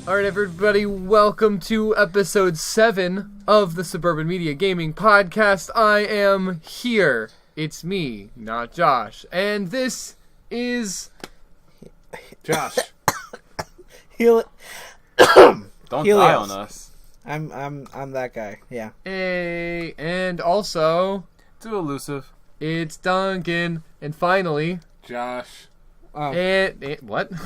Alright, everybody, welcome to episode 7 of the Suburban Media Gaming Podcast. I am here. It's me, not Josh. And this is... Josh. Don't die on us. I'm that guy. Yeah. Hey, and also... Too elusive. It's Duncan. And finally... Josh. Oh. And what? Andy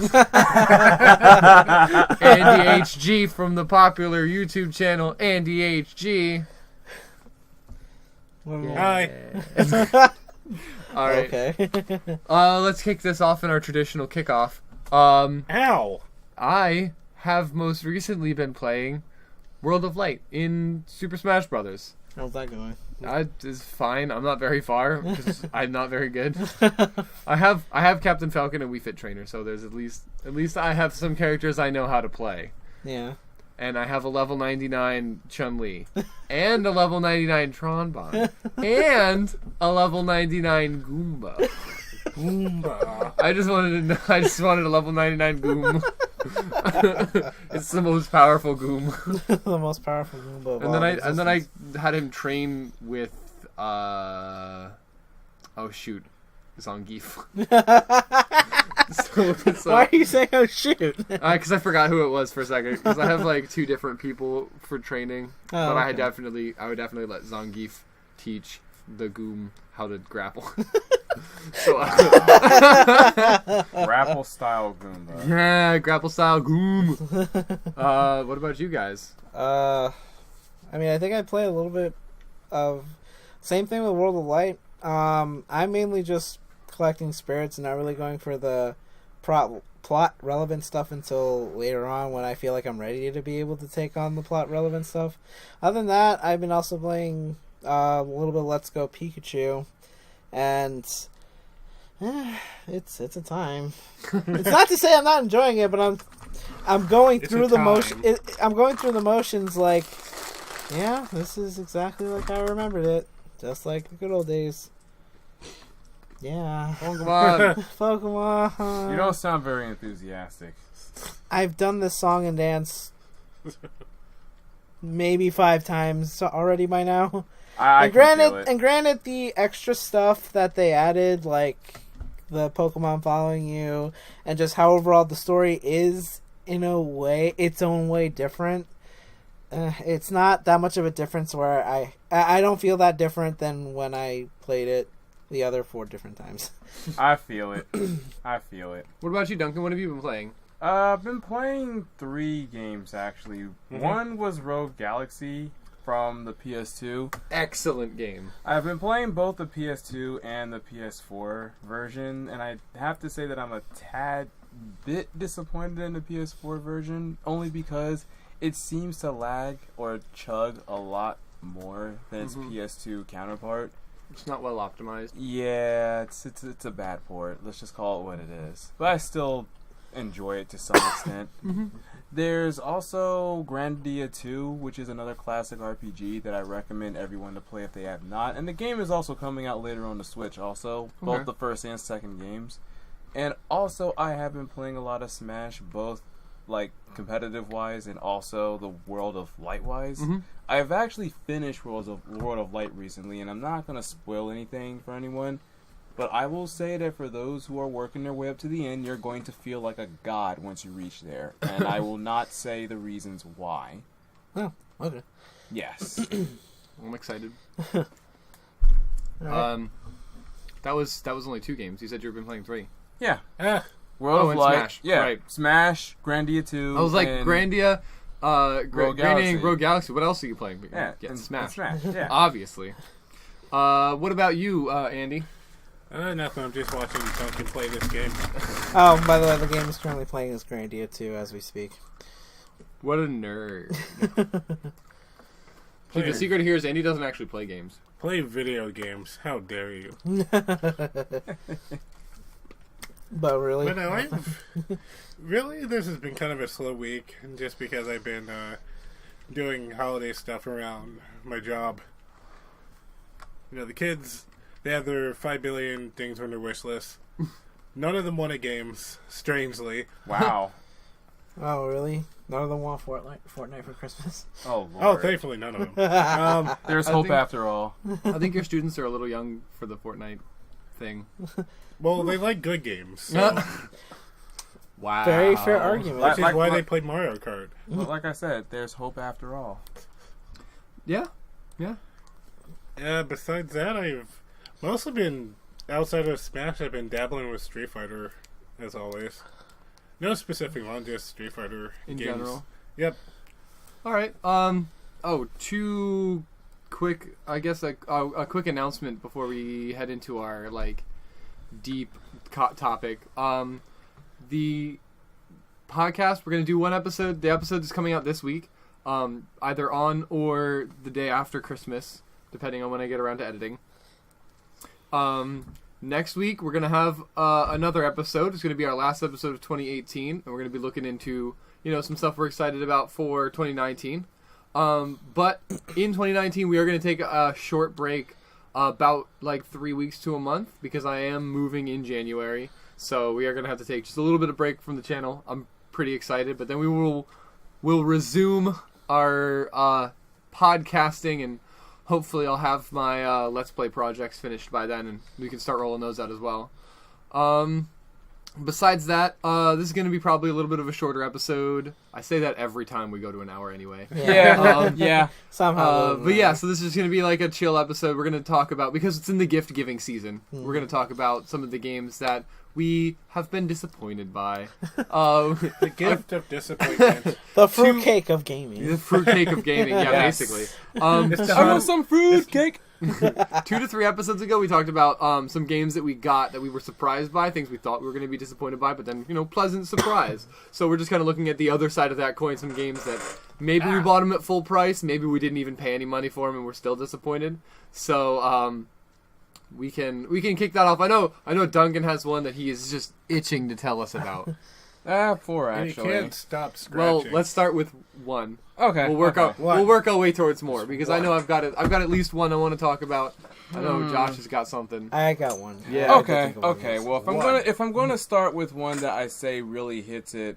HG from the popular YouTube channel Andy HG. Hi. All right. Okay. Let's kick this off in our traditional kickoff. Ow. I have most recently been playing World of Light in Super Smash Brothers. How's that going? It's fine. I'm not very far because I'm not very good. I have Captain Falcon and Wii Fit Trainer, so there's at least I have some characters I know how to play. Yeah. And I have a level 99 Chun-Li and a level 99 Tron-Bonne and a level 99 Goomba. Goomba. I just wanted a level 99 Goom. It's the most powerful Goom. The most powerful Goomba of all And then I had him train with Zangief. Why are you saying oh shoot? Because I forgot who it was for a second. Because I have like two different people for training, but I would definitely let Zangief teach the Goom how to grapple. Grapple style Goomba. Yeah, grapple style Goom. What about you guys? I mean, I think I play a little bit of same thing with World of Light. I'm mainly just collecting spirits and not really going for the plot relevant stuff until later on when I feel like I'm ready to be able to take on the plot relevant stuff. Other than that, I've been also playing a little bit of Let's Go Pikachu, and it's a time. It's not to say I'm not enjoying it, but I'm going through the motion. I'm going through the motions like, yeah, this is exactly like I remembered it, just like the good old days. Yeah. Pokemon. You don't sound very enthusiastic. I've done this song and dance maybe 5 times already by now. And granted, the extra stuff that they added, like the Pokemon following you, and just how overall the story is in a way, its own way different. It's not that much of a difference where I don't feel that different than when I played it the other 4 different times. I feel it. What about you, Duncan? What have you been playing? I've been playing 3 games, actually. Mm-hmm. One was Rogue Galaxy from the PS2. Excellent game. I've been playing both the PS2 and the PS4 version, and I have to say that I'm a tad bit disappointed in the PS4 version, only because it seems to lag or chug a lot more than its PS2 counterpart. It's not well optimized. Yeah, it's a bad port. Let's just call it what it is. But I still enjoy it to some extent. There's also Grandia 2, which is another classic RPG that I recommend everyone to play if they have not. And the game is also coming out later on the Switch also, both the first and second games. And also I have been playing a lot of Smash, both like competitive wise and also the World of Light wise. I've actually finished World of Light recently, and I'm not going to spoil anything for anyone, but I will say that for those who are working their way up to the end, you're going to feel like a god once you reach there, and I will not say the reasons why. Oh, okay. Yes. I'm excited. Right. That was only 2 games. You said you've been playing 3. Yeah. World of Light. Smash. Yeah. Right. Smash, Grandia 2. I was like, Grandia, Rogue Grandia and Rogue Galaxy. What else are you playing? Yeah, Smash. Yeah. Obviously. What about you, Andy? Nothing. I'm just watching Duncan play this game. Oh, by the way, the game is currently playing as Grandia 2 as we speak. What a nerd. See, the secret here is Andy doesn't actually play games. Play video games. How dare you? But really? But really, this has been kind of a slow week, just because I've been doing holiday stuff around my job. You know, the kids, they have their 5 billion things on their wish list. None of them wanted games, strangely. Wow. Oh, really? None of them want Fortnite for Christmas? Oh, Oh, Lord. thankfully none of them. There's I hope think- after all. I think your students are a little young for the Fortnite thing. Well, they like good games, so, Wow. Very fair argument. which is Like- why like- they played Mario Kart. But like I said, there's hope after all. Yeah. Besides that, I've mostly been, outside of Smash, I've been dabbling with Street Fighter, as always. No specific one, just Street Fighter In games. general. Yep. All right. Two quick. I guess a quick announcement before we head into our deep topic. The podcast, we're gonna do one episode. The episode is coming out this week, either on or the day after Christmas, depending on when I get around to editing. Next week we're gonna have another episode. It's gonna be our last episode of 2018, and we're gonna be looking into some stuff we're excited about for 2019. But in 2019 we are gonna take a short break, about 3 weeks to a month, because I am moving in January. So we are gonna have to take just a little bit of break from the channel. I'm pretty excited, but then we'll resume our podcasting, and hopefully I'll have my Let's Play projects finished by then, and we can start rolling those out as well. Besides that, this is going to be probably a little bit of a shorter episode. I say that every time we go to an hour anyway. Yeah. Somehow. But yeah, so this is going to be a chill episode. We're going to talk about, because it's in the gift-giving season, we're going to talk about some of the games that we have been disappointed by. The gift of disappointment. The fruitcake of gaming. The fruitcake of gaming, yeah, Yes. basically. It's the I want hard- some fruitcake. 2 to 3 episodes ago, we talked about some games that we got that we were surprised by, things we thought we were going to be disappointed by, but then, pleasant surprise. So we're just kind of looking at the other side of that coin, some games that maybe we bought them at full price, maybe we didn't even pay any money for them and we're still disappointed. So we can kick that off. I know Duncan has one that he is just itching to tell us about. 4 and you actually. can't stop Well, scratching. let's start with one. Okay. We'll work okay. our way towards more, because I know I've got at least one I want to talk about. I know Josh has got something. I got one. Yeah. I Okay. think of one Okay. of Well, those. if I'm gonna start with one that I say really hits it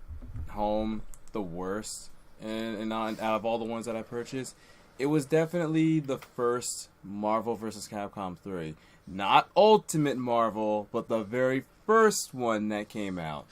home the worst, and out of all the ones that I purchased, it was definitely the first Marvel vs. Capcom 3. Not Ultimate Marvel, but the very first one that came out.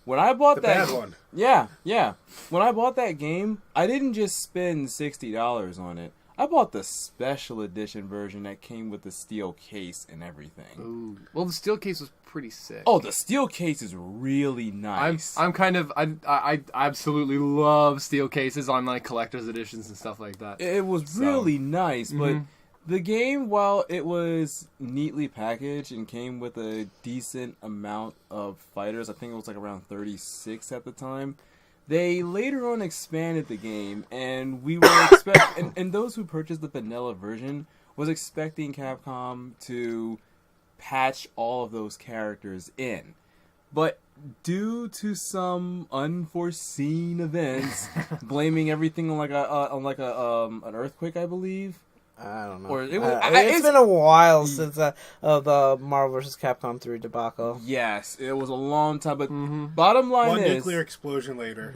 When I bought the that bad one. Yeah. When I bought that game, I didn't just spend $60 on it. I bought the special edition version that came with the steel case and everything. Ooh. Well, the steel case was pretty sick. Oh, the steel case is really nice. I'm kind of I absolutely love steel cases on collector's editions and stuff like that. It was So- really nice, but Mhm. the game, while it was neatly packaged and came with a decent amount of fighters, I think it was around 36 at the time, they later on expanded the game, and we were and those who purchased the vanilla version was expecting Capcom to patch all of those characters in. But due to some unforeseen events, blaming everything on an earthquake, I believe. I don't know. Or it was- it's been a while since the Marvel vs. Capcom 3 debacle. Yes, it was a long time. But bottom line One is, nuclear explosion later.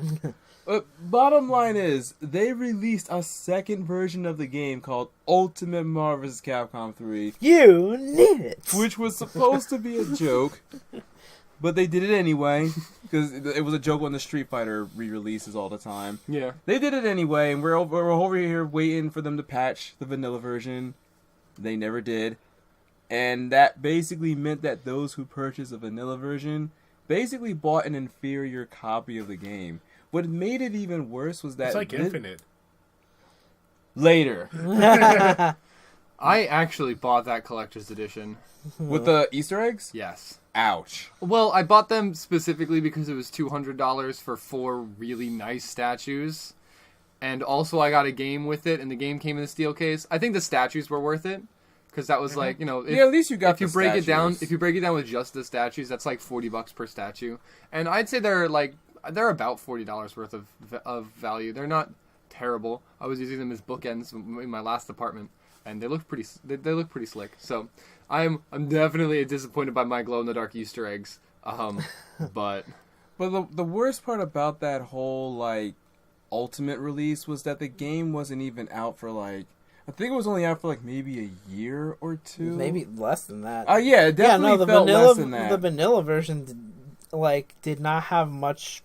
they released a second version of the game called Ultimate Marvel vs. Capcom 3, You need it. which was supposed to be a joke. But they did it anyway, because it was a joke on the Street Fighter re-releases all the time. Yeah. They did it anyway, and we're over here waiting for them to patch the vanilla version. They never did. And that basically meant that those who purchased the vanilla version basically bought an inferior copy of the game. What made it even worse was that... It's like Infinite. Later. I actually bought that collector's edition. With the Easter eggs? Yes. Ouch. Well, I bought them specifically because it was $200 for 4 really nice statues. And also I got a game with it, and the game came in the steel case. I think the statues were worth it, because that was if, Yeah, at least you got if you the break it down, statues. if you break it down with just the statues, that's $40 per statue. And I'd say they're about $40 worth of value. They're not terrible. I was using them as bookends in my last apartment, and they look pretty slick. So I'm definitely disappointed by my glow in the dark Easter eggs. But But the worst part about that whole, like, Ultimate release was that the game wasn't even out for, like, I think it was only out for, like, maybe a year or two. Maybe less than that. Oh, yeah, it definitely the felt vanilla, less than that. The vanilla version, did not have much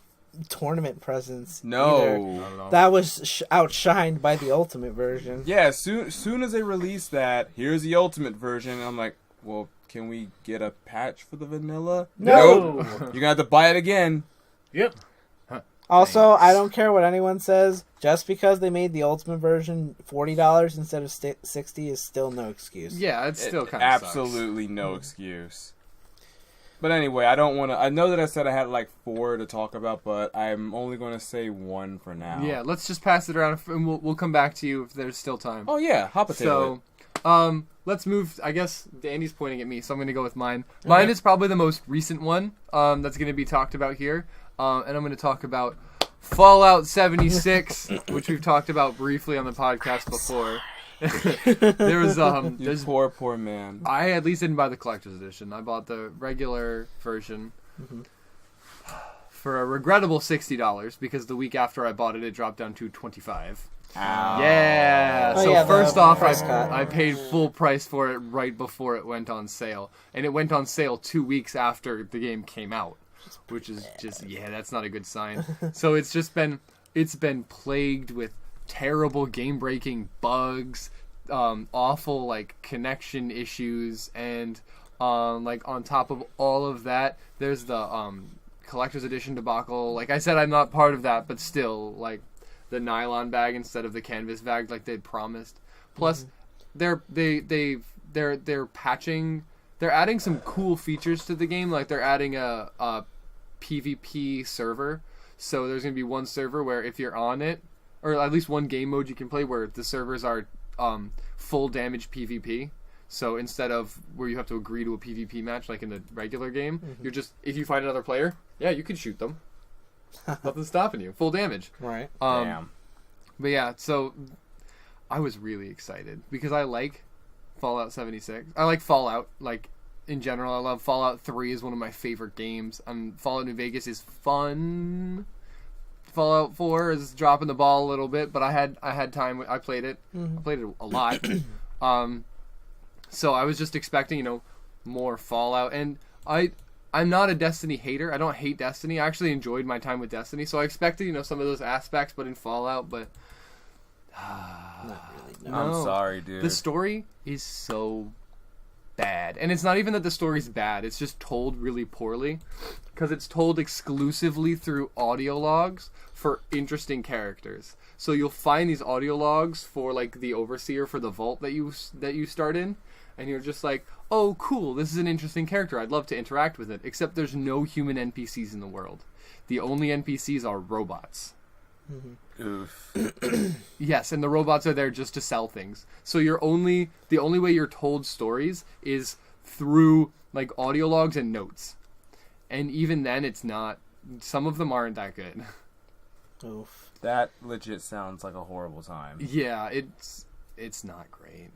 tournament presence. No. Either. That was outshined by the Ultimate version. Yeah, soon as they released that, here's the Ultimate version, I'm like, well, can we get a patch for the vanilla? No. Nope. You're gonna have to buy it again. Yep. Also, I don't care what anyone says. Just because they made the Ultimate version $40 instead of $60 is still no excuse. Yeah, it's still kind of absolutely no excuse. But anyway, I don't want to. I know that I said I had like 4 to talk about, but I'm only going to say 1 for now. Yeah, let's just pass it around, and we'll come back to you if there's still time. Oh yeah, hot potato. So, let's move. I guess Andy's pointing at me, so I'm going to go with mine. Mine is probably the most recent one. That's going to be talked about here, and I'm going to talk about Fallout 76, which we've talked about briefly on the podcast before. There was you poor man. I at least didn't buy the collector's edition. I bought the regular version for a regrettable $60 because the week after I bought it, it dropped down to $25. Ow. Yeah. Oh, so yeah, first off, cut. I paid full price for it right before it went on sale, and it went on sale 2 weeks after the game came out, which is just that's not a good sign. So it's been plagued with terrible game-breaking bugs, awful like connection issues, and like on top of all of that, there's the collector's edition debacle. Like I said, I'm not part of that, but still, like the nylon bag instead of the canvas bag, like they'd promised. Plus, they're patching. They're adding some cool features to the game, like they're adding a PvP server. So there's gonna be one server where if you're on it, or at least one game mode you can play where the servers are full damage PvP. So instead of where you have to agree to a PvP match like in the regular game, you're just, if you find another player, yeah, you can shoot them. Nothing's stopping you. Full damage. Right. Damn. But yeah, so I was really excited because I like Fallout 76. I like Fallout, like, in general. I love Fallout 3 is one of my favorite games. Fallout New Vegas is fun. Fallout 4 is dropping the ball a little bit, but I had time. I played it. I played it a lot. So I was just expecting, more Fallout. And I'm not a Destiny hater. I don't hate Destiny. I actually enjoyed my time with Destiny, so I expected, some of those aspects, but in Fallout, but Not really. no. I'm sorry, dude. The story is so bad. And it's not even that the story's bad. It's just told really poorly because it's told exclusively through audio logs for interesting characters. So you'll find these audio logs for like the overseer for the vault that you start in, and you're just like, "Oh, cool. This is an interesting character. I'd love to interact with it." Except there's no human NPCs in the world. The only NPCs are robots. Oof. Yes, and the robots are there just to sell things. So the only way you're told stories is through like audio logs and notes. And even then it's not, some of them aren't that good. Oof. That legit sounds like a horrible time. Yeah, it's not great.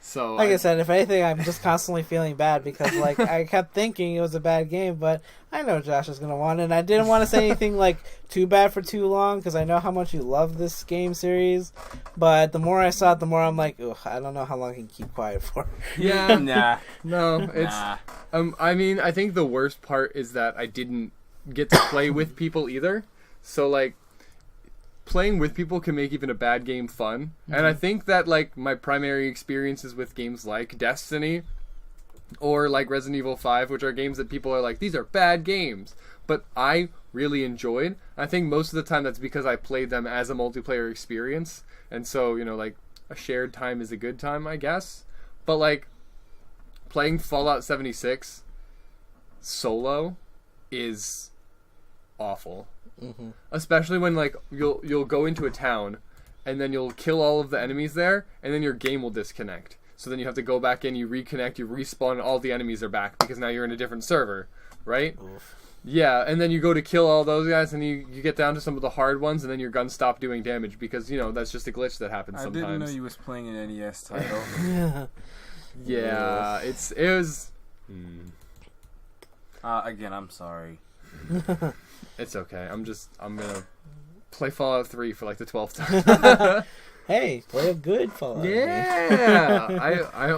So Like I said, if anything, I'm just constantly feeling bad because, like, I kept thinking it was a bad game, but I know Josh is going to want it, and I didn't want to say anything, like, too bad for too long because I know how much you love this game series, but the more I saw it, the more I'm like, ugh, I don't know how long I can keep quiet for. yeah, Nah. no, it's Nah. I mean, I think the worst part is that I didn't get to play with people either. So like playing with people can make even a bad game fun. And I think that like my primary experiences with games like Destiny or like Resident Evil 5, which are games that people are like, these are bad games, but I really enjoyed. I think most of the time that's because I played them as a multiplayer experience. And so, like a shared time is a good time, I guess. But like playing Fallout 76 solo is awful. Especially when like you'll go into a town and then you'll kill all of the enemies there and then your game will disconnect. So then you have to go back in, you reconnect, you respawn, and all the enemies are back because now you're in a different server, right? Oof. Yeah, and then you go to kill all those guys and you get down to some of the hard ones and then your guns stop doing damage because, that's just a glitch that happens sometimes. I didn't know you was playing an NES title. Yeah, it was... Again, I'm sorry. It's okay. I'm gonna play Fallout 3 for like the 12th time. Hey, play a good Fallout. Yeah, I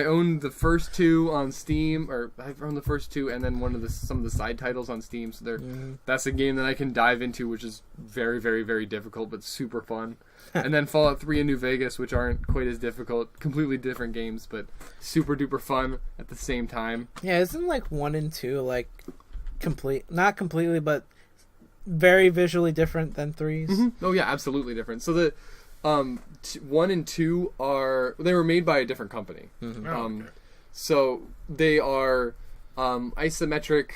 own the first two on Steam, or I've owned the first two, and then some of the side titles on Steam. So that's a game that I can dive into, which is very, very, very difficult, but super fun. And then Fallout 3 and New Vegas, which aren't quite as difficult, completely different games, but super duper fun at the same time. Yeah, isn't like 1 and 2 like not completely, but very visually different than 3's? Mm-hmm. Oh yeah, absolutely different. So the 1 and 2 they were made by a different company. Mm-hmm. Okay. So they are isometric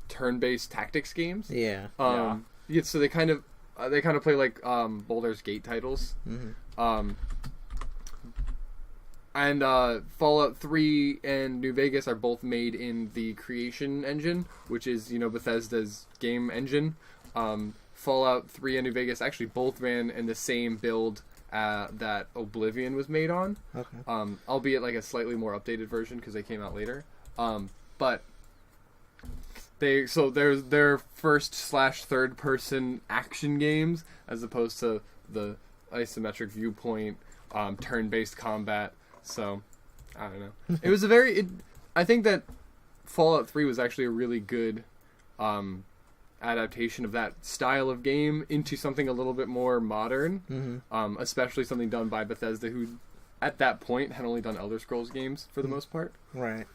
turn-based tactics games. Yeah. Yeah, so they kind of play like Baldur's Gate titles. Mm-hmm. And Fallout 3 and New Vegas are both made in the Creation engine, which is, Bethesda's game engine. Fallout 3 and New Vegas actually both ran in the same build that Oblivion was made on. Okay. Albeit like a slightly more updated version because they came out later. But there's their first/third person action games as opposed to the isometric viewpoint turn-based combat. So I don't know. It was I think that Fallout 3 was actually a really good adaptation of that style of game into something a little bit more modern, especially something done by Bethesda, who at that point had only done Elder Scrolls games for the most part. Right.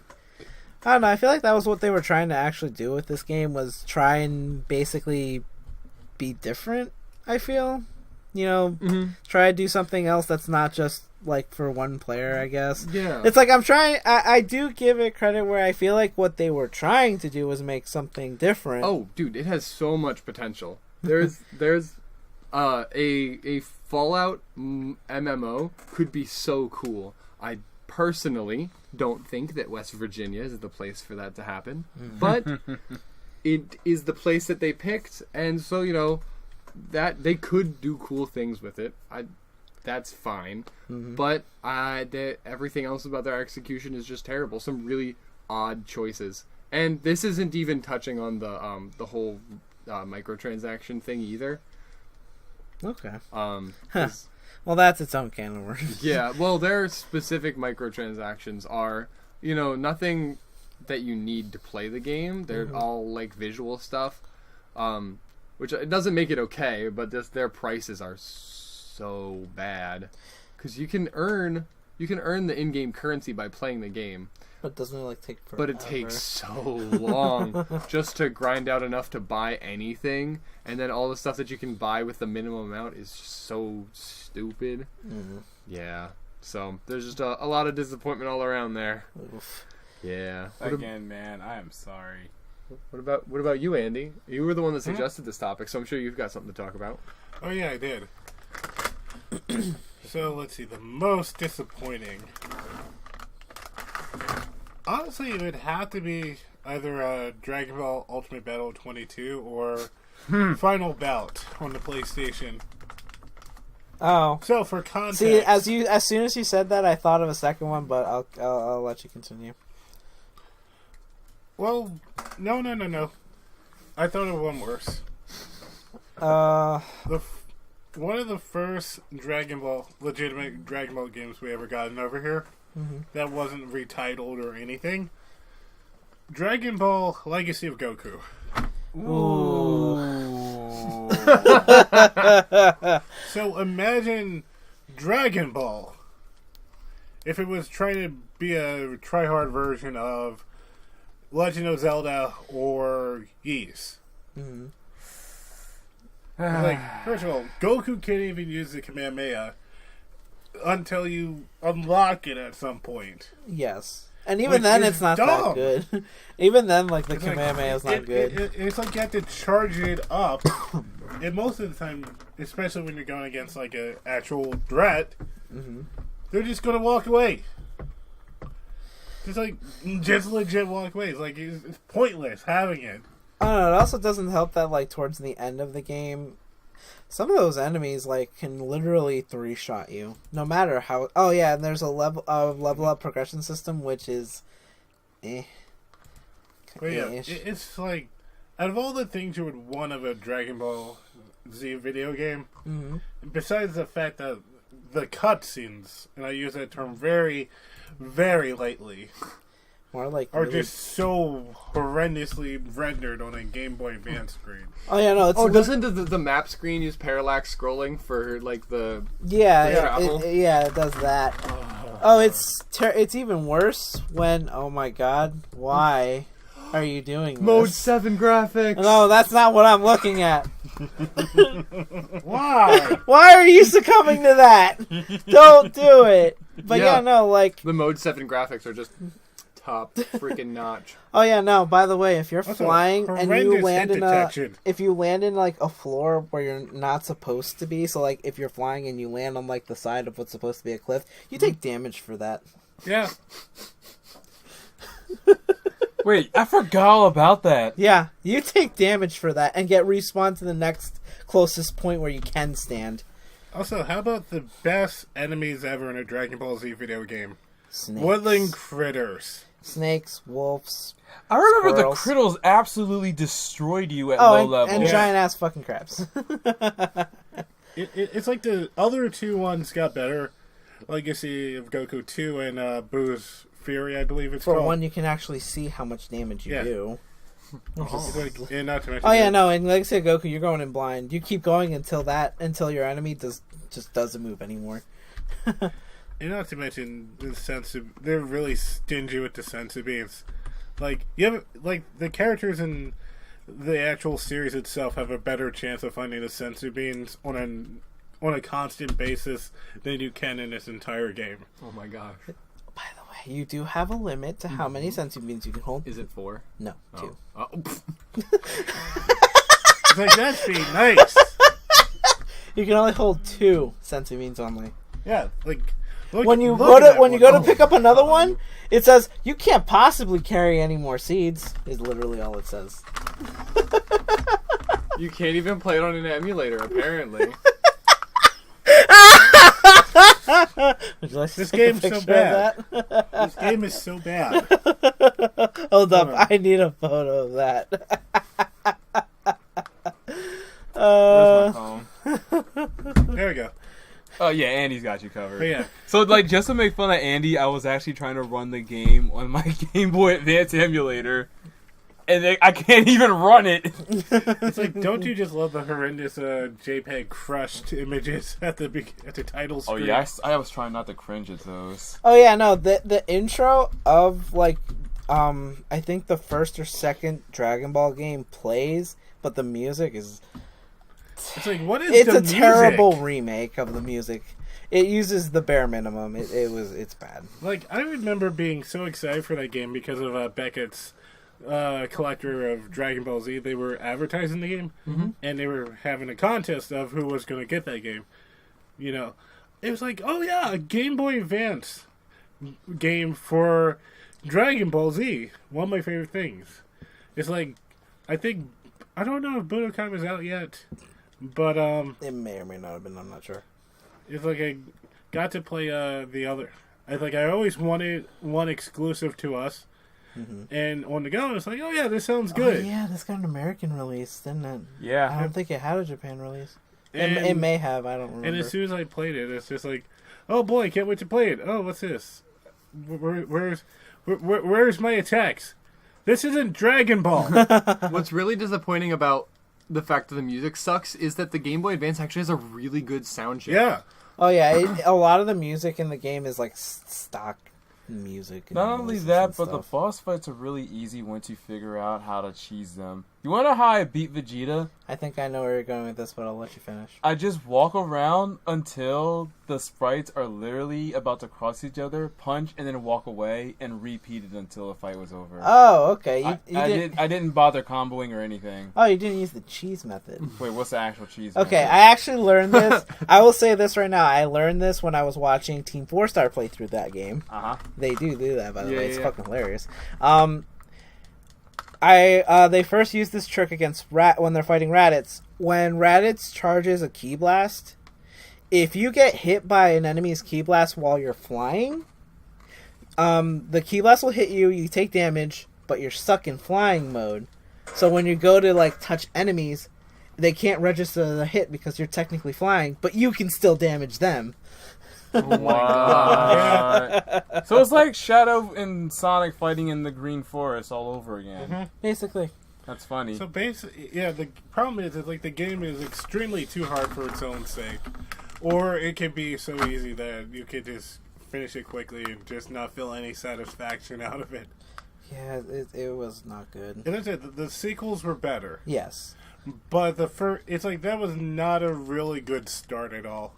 I don't know. I feel like that was what they were trying to actually do with this game, was try and basically be different, I feel. Try to do something else that's not just like for one player, I guess. Yeah. It's like I do give it credit where I feel like what they were trying to do was make something different. Oh, dude, it has so much potential. There's a Fallout MMO could be so cool. I personally don't think that West Virginia is the place for that to happen, but it is the place that they picked, and so that they could do cool things with it. That's fine, but everything else about their execution is just terrible. Some really odd choices, and this isn't even touching on the whole microtransaction thing either. Okay. 'Cause Well, that's its own can of worms. yeah, well, their specific microtransactions are, nothing that you need to play the game. They're all like visual stuff, which it doesn't make it okay, but their prices are so bad because you can earn the in-game currency by playing the game. But doesn't it like take forever? But it takes so long just to grind out enough to buy anything, and then all the stuff that you can buy with the minimum amount is so stupid. Yeah, so there's just a lot of disappointment all around there. Oof. Yeah. Again, man, I am sorry. What about you, Andy? You were the one that suggested this topic, so I'm sure you've got something to talk about. Oh yeah, I did. So let's see, the most disappointing. Honestly, it would have to be either Dragon Ball Ultimate Battle 22 or Final Bout on the PlayStation. Oh. So for context, See, as soon as you said that, I thought of a second one, but I'll let you continue. Well, no. I thought of one worse. One of the first legitimate Dragon Ball games we ever gotten over here that wasn't retitled or anything. Dragon Ball Legacy of Goku. Ooh. So imagine Dragon Ball if it was trying to be a try-hard version of Legend of Zelda or Ys. Like, first of all, Goku can't even use the Kamehameha until you unlock it at some point. Yes. And even Which then, is it's not dumb. that good. Even then, like, the It's like, Kamehameha is not good. It's like you have to charge it up. And most of the time, especially when you're going against, like, an actual threat, they're just going to walk away. Just legit walk away. It's like, it's pointless having it. I don't know, it also doesn't help that, like, towards the end of the game, some of those enemies, like, can literally three-shot you. No matter how... Oh, yeah, and there's a level up progression system, which is... But yeah, Ish. it's like, out of all the things you would want of a Dragon Ball Z video game, besides the fact that the cutscenes, and I use that term very, very lightly, More like are really... just so horrendously rendered on a Game Boy Advance screen. Oh yeah, no. It's Doesn't the map screen use parallax scrolling for like the yeah, it does that. Oh, it's even worse when. Oh my God, why are you doing this? Mode 7 graphics? No, that's not what I'm looking at. Why? Why are you succumbing to that? Don't do it. But yeah, no, like the Mode 7 graphics are just top freaking notch. oh yeah, no. By the way, if you're Also, flying and you horrendous land hit in detection. if you land in like a floor where you're not supposed to be, so like if you're flying and you land on like the side of what's supposed to be a cliff, you take damage for that. Yeah. Wait, I forgot all about that. Yeah, you take damage for that and get respawned to the next closest point where you can stand. Also, how about the best enemies ever in a Dragon Ball Z video game? Snakes. Woodland critters. Snakes, wolves. I remember Squirrels. the Crittles absolutely destroyed you at low level. and giant ass fucking crabs. It's like the other two ones got better. Legacy of Goku 2 and Boo's Fury, I believe it's For called. one, you can actually see how much damage you Yeah. do. It's like, and not to mention Oh yeah, no, in Legacy of Goku, you're going in blind. You keep going until your enemy doesn't move anymore. And not to mention the they're really stingy with the sensu beans. Like you have like the characters in the actual series itself have a better chance of finding the sensu beans on a constant basis than you can in this entire game. Oh my gosh. By the way, you do have a limit to how many sensu beans you can hold. Is it 4? No, 2. Oh. It's like that'd be nice. You can only hold 2 sensu beans only. Yeah, like When you look at that one. go to pick up another one, it says you can't possibly carry any more seeds. Is literally all it says. You can't even play it on an emulator, apparently. Would you like to This take a game's so picture bad. of that? This game is so bad. Hold up, Hold on. I need a photo of that. Where's my phone? There we go. Oh yeah, Andy's got you covered. But yeah, So like, just to make fun of Andy, I was actually trying to run the game on my Game Boy Advance emulator, and I can't even run it. it's like, don't you just love the horrendous JPEG crushed images at the title Oh screen? yeah, I was trying not to cringe at those. Oh yeah, no, the intro of like I think the first or second Dragon Ball game plays, but the music is It's like, what is it's the a terrible music? remake of the music. It uses the bare minimum. It's bad. Like, I remember being so excited for that game because of Beckett's collector of Dragon Ball Z. They were advertising the game, and they were having a contest of who was going to get that game. You know, it was like, oh yeah, a Game Boy Advance game for Dragon Ball Z. One of my favorite things. It's like, I don't know if Budokai was out yet, but It may or may not have been. I'm not sure. it's like I got to play the other. I always wanted one exclusive to us, and on the go, it's like, oh yeah, this sounds good. Oh, yeah, this got an American release, didn't it? I Yeah. don't think it had a Japan release. And, It may have. I don't remember. and as soon as I played it, it's just like, oh boy, can't wait to play it. Oh, what's this? Where's my attacks? This isn't Dragon Ball. What's really disappointing about the fact that the music sucks is that the Game Boy Advance actually has a really good sound chip. Yeah. Oh yeah, a lot of the music in the game is like stock music. And Not only noises that, and but the stuff. boss fights are really easy once you figure out how to cheese them. You want to know how I beat Vegeta? I think I know where you're going with this, but I'll let you finish. I just walk around until the sprites are literally about to cross each other, punch, and then walk away, and repeat it until the fight was over. Oh, okay. I didn't bother comboing or anything. Oh, you didn't use the cheese method. Wait, what's the actual cheese? Okay, method? I actually learned this. I will say this right now. I learned this when I was watching Team 4-Star play through that game. Uh-huh. They do that, by the Yeah, way. It's yeah. fucking hilarious. They first use this trick against when they're fighting Raditz. When Raditz charges a Ki Blast, if you get hit by an enemy's Ki Blast while you're flying, the Ki Blast will hit you, you take damage, but you're stuck in flying mode. So when you go to like touch enemies, they can't register the hit because you're technically flying, but you can still damage them. Oh my god. Yeah. So it's like Shadow and Sonic fighting in the Green Forest all over again. Basically. That's funny. So basically, yeah, the problem is that like the game is extremely too hard for its own sake, or it can be so easy that you could just finish it quickly and just not feel any satisfaction out of it. Yeah, it was not good. And that's it. The sequels were better, Yes. but the first, it's like that was not a really good start at all.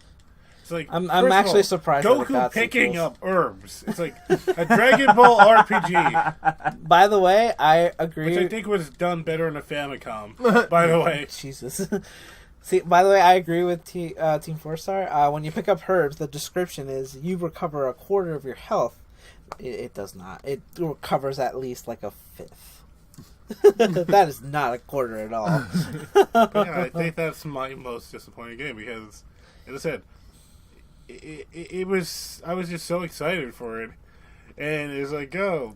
It's like I'm first of actually all, surprised that it Goku got picking sequels. up herbs. It's like a Dragon Ball RPG, By the way, I agree. which I think was done better in a Famicom. By the way, Jesus. See, by the way, I agree with Team 4-Star. When you pick up herbs, the description is you recover a quarter of your health. It does not. It recovers at least like a fifth. That is not a quarter at all. But yeah, I think that's my most disappointing game because, as I said, it was. I was just so excited for it, and it's like, oh,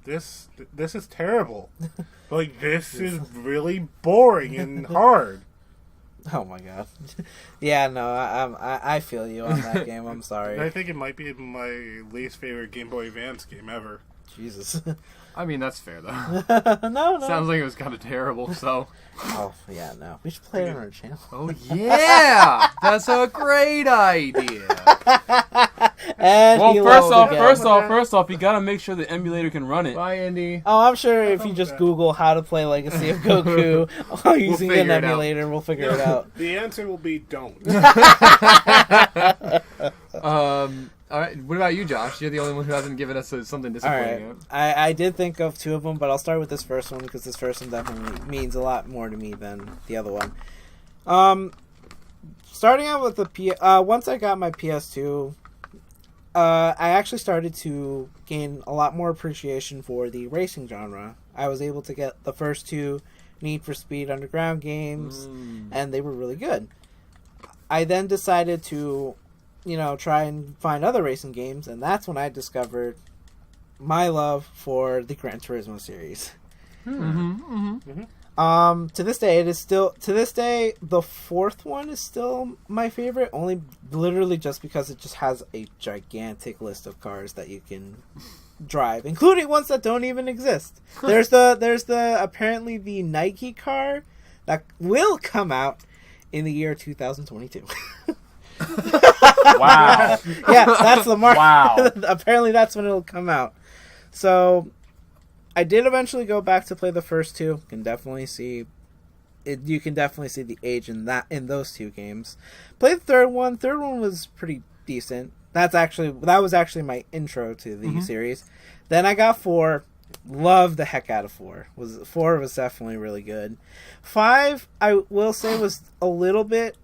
this is terrible. Like this is really boring and hard. Oh my god. Yeah, no, I feel you on that game. I'm sorry. I think it might be my least favorite Game Boy Advance game ever. Jesus. I mean, that's fair, though. No. Sounds like it was kind of terrible, so... Oh, yeah, no. We should play it on our channel. Oh, yeah! That's a great idea! And Well, he first loves again. off, you gotta make sure the emulator can run it. Bye, Andy. Oh, I'm sure if you just Google how to play Legacy of Goku using an figure it out. emulator, we'll figure it out. The answer will be don't. All right. What about you, Josh? You're the only one who hasn't given us something All disappointing right. yet. I did think of two of them, but I'll start with this first one because this first one definitely means a lot more to me than the other one. Starting out with the once I got my PS2, I actually started to gain a lot more appreciation for the racing genre. I was able to get the first two Need for Speed Underground games, and they were really good. I then decided to, try and find other racing games, and that's when I discovered my love for the Gran Turismo series. To this day, the fourth one is still my favorite, only literally just because it just has a gigantic list of cars that you can drive, including ones that don't even exist. There's the apparently the Nike car that will come out in the year 2022. Wow. Yeah, that's the mark. Wow. Apparently that's when it'll come out. So I did eventually go back to play the first two. Can definitely see it. You can definitely see the age in those two games. Played the third one. Third one was pretty decent. That was actually my intro to the series. Then I got 4. Loved the heck out of 4. 4 was definitely really good. 5, I will say, was a little bit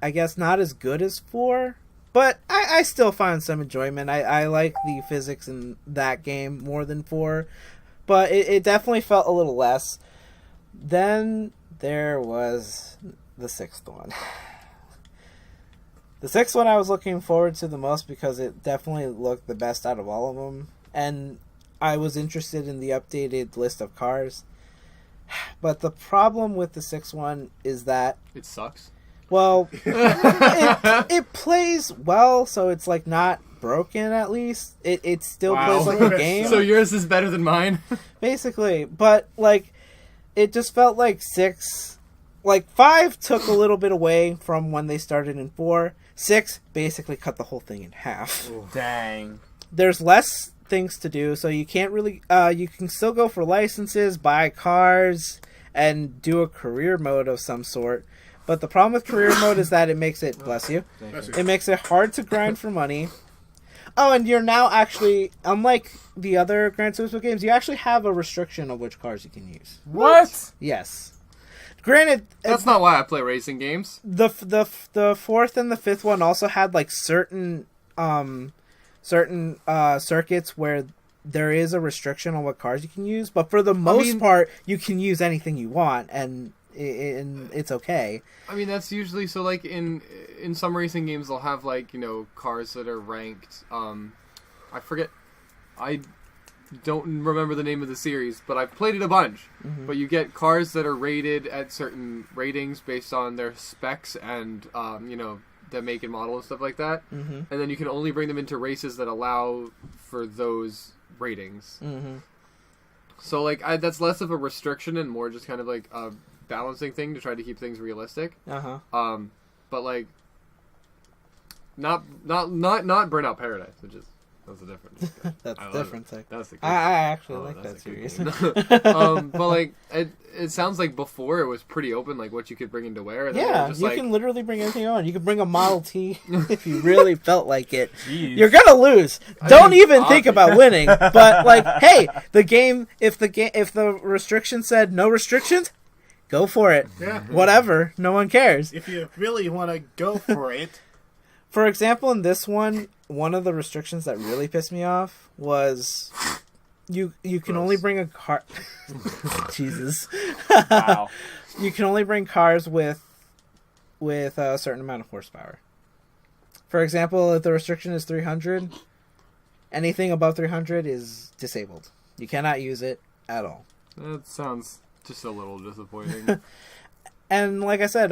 I guess not as good as 4. But I still find some enjoyment. I like the physics in that game more than 4. But it definitely felt a little less. Then there was the 6th one. The 6th one I was looking forward to the most because it definitely looked the best out of all of them. And I was interested in the updated list of cars. But the problem with the 6th one is that... It sucks. Well, it plays well, so it's not broken at least. It still plays like a game. So yours is better than mine? Basically. But, it just felt like 6... 5 took a little bit away from when they started in 4. 6 basically cut the whole thing in half. Dang. There's less things to do, so you can't really... you can still go for licenses, buy cars, and do a career mode of some sort. But the problem with career mode is that it makes it... Bless you. It makes it hard to grind for money. Oh, and you're now actually... Unlike the other Gran Turismo games, you actually have a restriction of which cars you can use. What? Yes. Granted... That's not why I play racing games. The 4th and the 5th one also had, certain circuits where there is a restriction on what cars you can use. But for the most part, you can use anything you want, and it's okay. I mean, that's usually so. In some racing games, they'll have cars that are ranked. I forget. don't remember the name of the series, but I've played it a bunch. Mm-hmm. But you get cars that are rated at certain ratings based on their specs and, the make and model and stuff like that. Mm-hmm. And then you can only bring them into races that allow for those ratings. Mm-hmm. So, like, that's less of a restriction and more just kind of like a balancing thing to try to keep things realistic. Uh-huh. But, like, not Burnout Paradise, which is... That's the difference. That's the difference. That's the I actually like that series. But like it sounds like before it was pretty open, like what you could bring into wear. And yeah, just you can literally bring anything on. You could bring a Model T if you really felt like it. Jeez. You're gonna lose. Don't even think about winning. But like, hey, the game. If the restriction said no restrictions, go for it. Yeah. Whatever. No one cares. If you really want to go for it. For example, in this one of the restrictions that really pissed me off was you can only bring a car. Jesus. Wow. You can only bring cars with a certain amount of horsepower. For example, if the restriction is 300, anything above 300 is disabled. You cannot use it at all. That sounds just a little disappointing. And like I said,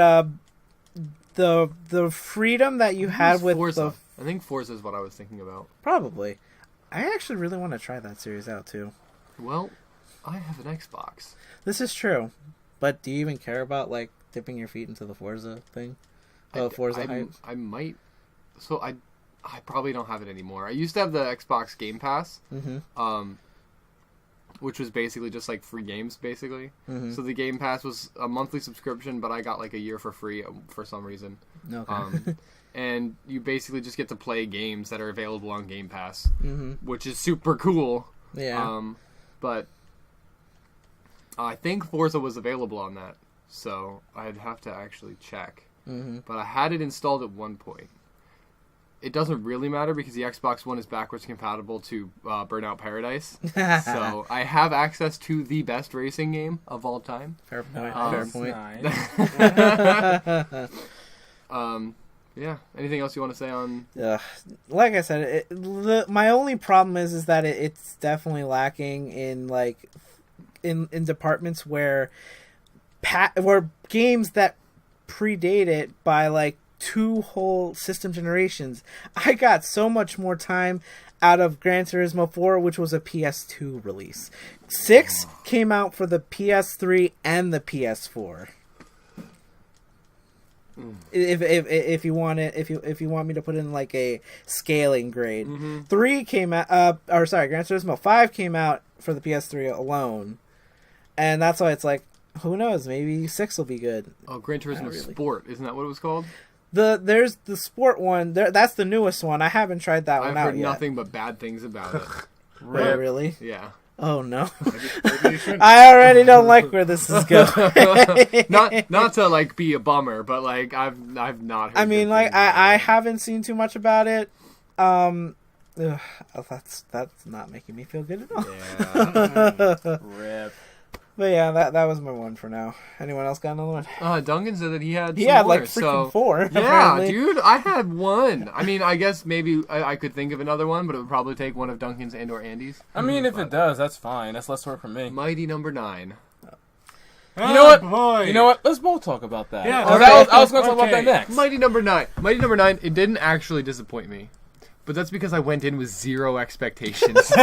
the freedom that you had with Forza. I think Forza is what I was thinking about. Probably. I actually really want to try that series out too. Well, I have an Xbox. This is true. But do you even care about like dipping your feet into the Forza thing? Forza hype? I might. So I probably don't have it anymore. I used to have the Xbox Game Pass. Mm-hmm. Which was basically just like free games, basically. Mm-hmm. So the Game Pass was a monthly subscription, but I got like a year for free for some reason. Okay. And you basically just get to play games that are available on Game Pass, which is super cool. Yeah. But I think Forza was available on that, so I'd have to actually check. Mm-hmm. But I had it installed at one point. It doesn't really matter because the Xbox One is backwards compatible to Burnout Paradise. So I have access to the best racing game of all time. Fair point. Nice. Yeah. Anything else you want to say on? Like I said, my only problem is that it's definitely lacking in like in departments where games that predate it by like 2 whole system generations. I got so much more time out of Gran Turismo 4, which was a PS2 release. 6 came out for the PS3 and the PS4. If you want it, if you want me to put in like a scaling grade, 3 came out. Gran Turismo 5 came out for the PS3 alone, and that's why it's like, who knows? Maybe 6 will be good. Oh, Gran Turismo Sport, isn't that what it was called? There's the sport one. That's the newest one. I haven't tried that one out yet. I've heard nothing but bad things about it. Oh, really? Yeah. Oh no. Maybe you shouldn't. I already don't like where this is going. not to like be a bummer, but like I've not heard. I mean, like I haven't seen too much about it. That's not making me feel good at all. Yeah. Rip. But yeah, that was my one for now. Anyone else got another one? Duncan said that he had more, like freaking 4. Yeah, apparently. dude, I had one. I mean, I guess maybe I could think of another one, but it would probably take one of Duncan's and or Andy's. I mean, if it does, that's fine. That's less work for me. Mighty Number 9. You know what? Boy. You know what? Let's both talk about that. Yeah, I was going to talk about that next. Mighty Number 9. Mighty Number 9. It didn't actually disappoint me. But that's because I went in with 0 expectations. So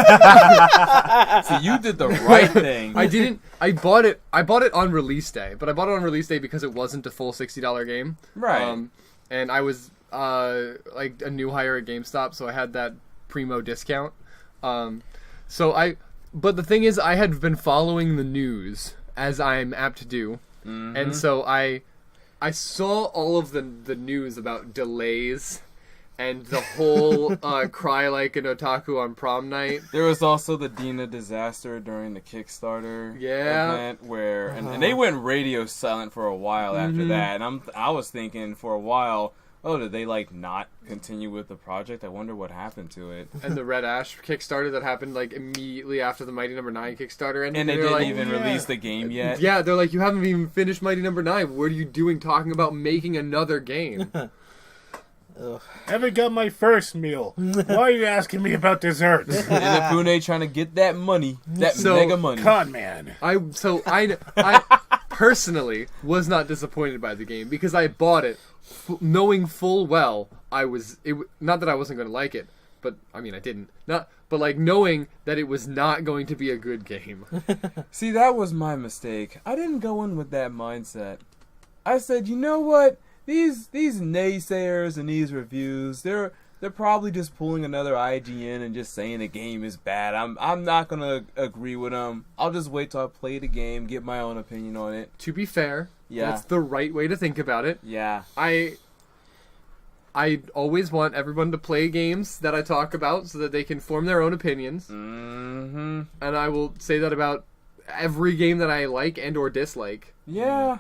you did the right thing. I didn't. I bought it on release day, but I bought it on release day because it wasn't a full $60 game. Right. And I was like a new hire at GameStop, so I had that primo discount. But the thing is, I had been following the news as I'm apt to do, and so I saw all of the news about delays. And the whole cry like an otaku on prom night. There was also the Dina disaster during the Kickstarter event where, and they went radio silent for a while after that. And I was thinking for a while, did they like not continue with the project? I wonder what happened to it. And the Red Ash Kickstarter that happened like immediately after the Mighty Number 9 Kickstarter ended. And they didn't even release the game yet. Yeah, they're like, you haven't even finished Mighty Number 9. What are you doing talking about making another game? Ugh. Haven't got my first meal. Why are you asking me about desserts? Inafune trying to get that money, that So, mega money. Con man. I personally was not disappointed by the game because I bought it knowing full well not that I wasn't going to like it, but I mean I didn't. But like knowing that it was not going to be a good game. See, that was my mistake. I didn't go in with that mindset. I said, you know what? These naysayers and these reviews, they're probably just pulling another IGN and just saying the game is bad. I'm not gonna agree with them. I'll just wait till I play the game, get my own opinion on it. To be fair, Yeah. that's the right way to think about it. Yeah. I always want everyone to play games that I talk about so that they can form their own opinions. Mm-hmm. And I will say that about every game that I like and or dislike. Yeah.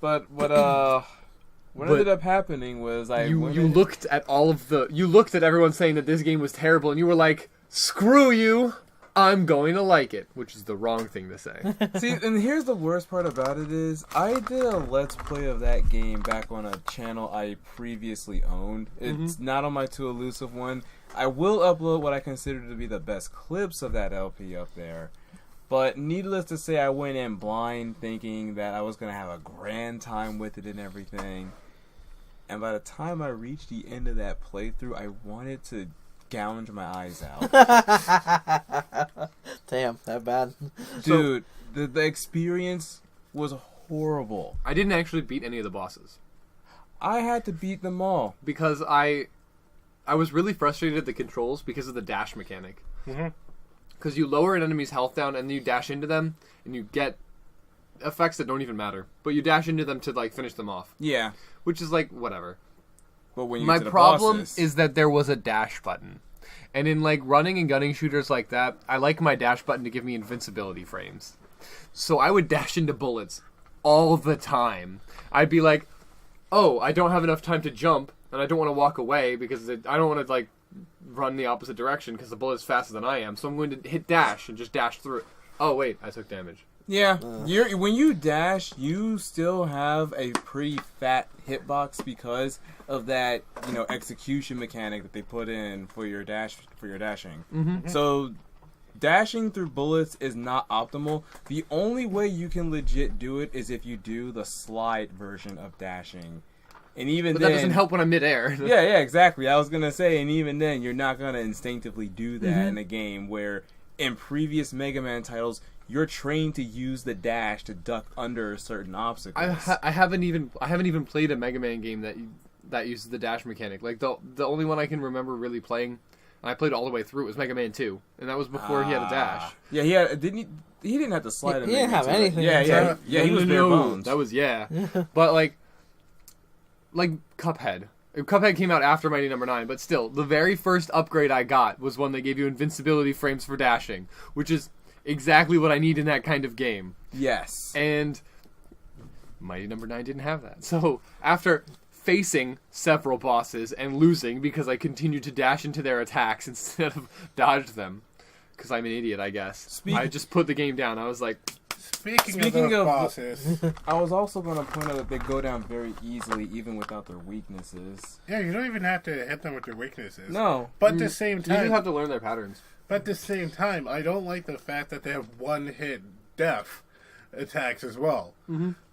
But what ended up happening was You looked at everyone saying that this game was terrible and you were like, screw you, I'm going to like it, which is the wrong thing to say. See, and here's the worst part about it is I did a Let's Play of that game back on a channel I previously owned. It's not on my Too Elusive one. I will upload what I consider to be the best clips of that LP up there. But needless to say, I went in blind thinking that I was going to have a grand time with it and everything. And by the time I reached the end of that playthrough, I wanted to gouge my eyes out. Damn, that bad. Dude, the experience was horrible. I didn't actually beat any of the bosses. I had to beat them all. Because I was really frustrated at the controls because of the dash mechanic. Because you lower an enemy's health down and then you dash into them and you get effects that don't even matter. But you dash into them to like finish them off. Yeah. Which is like, whatever. But when you My get to the problem bosses, is that there was a dash button. And in like running and gunning shooters like that, I like my dash button to give me invincibility frames. So I would dash into bullets all the time. I'd be like, oh, I don't have enough time to jump, and I don't want to walk away because I don't want to like run the opposite direction because the bullet's faster than I am. So I'm going to hit dash and just dash through it. Oh wait, I took damage. yeah, when you dash, you still have a pretty fat hitbox because of that, execution mechanic that they put in for your dashing. So dashing through bullets is not optimal. The only way you can legit do it is if you do the slide version of dashing. And even But then, that doesn't help when I'm midair. yeah, exactly. I was gonna say, and even then, you're not gonna instinctively do that in a game where, in previous Mega Man titles, you're trained to use the dash to duck under certain obstacles. I haven't even played a Mega Man game that uses the dash mechanic. Like the only one I can remember really playing, and I played all the way through, was Mega Man 2, and that was before he had a dash. Yeah, he didn't have to slide. He didn't have anything. Yeah. He was bare bones. That was but like Cuphead. Cuphead came out after Mighty Number 9, but still, the very first upgrade I got was one that gave you invincibility frames for dashing, which is exactly what I need in that kind of game. Yes. And Mighty Number 9 didn't have that. So, after facing several bosses and losing because I continued to dash into their attacks instead of dodge them, because I'm an idiot, I guess, I just put the game down. I was like... Speaking of bosses, I was also going to point out that they go down very easily, even without their weaknesses. yeah, you don't even have to hit them with their weaknesses. No. But at the same You time, just have to learn their patterns. I don't like the fact that they have one-hit death attacks as well.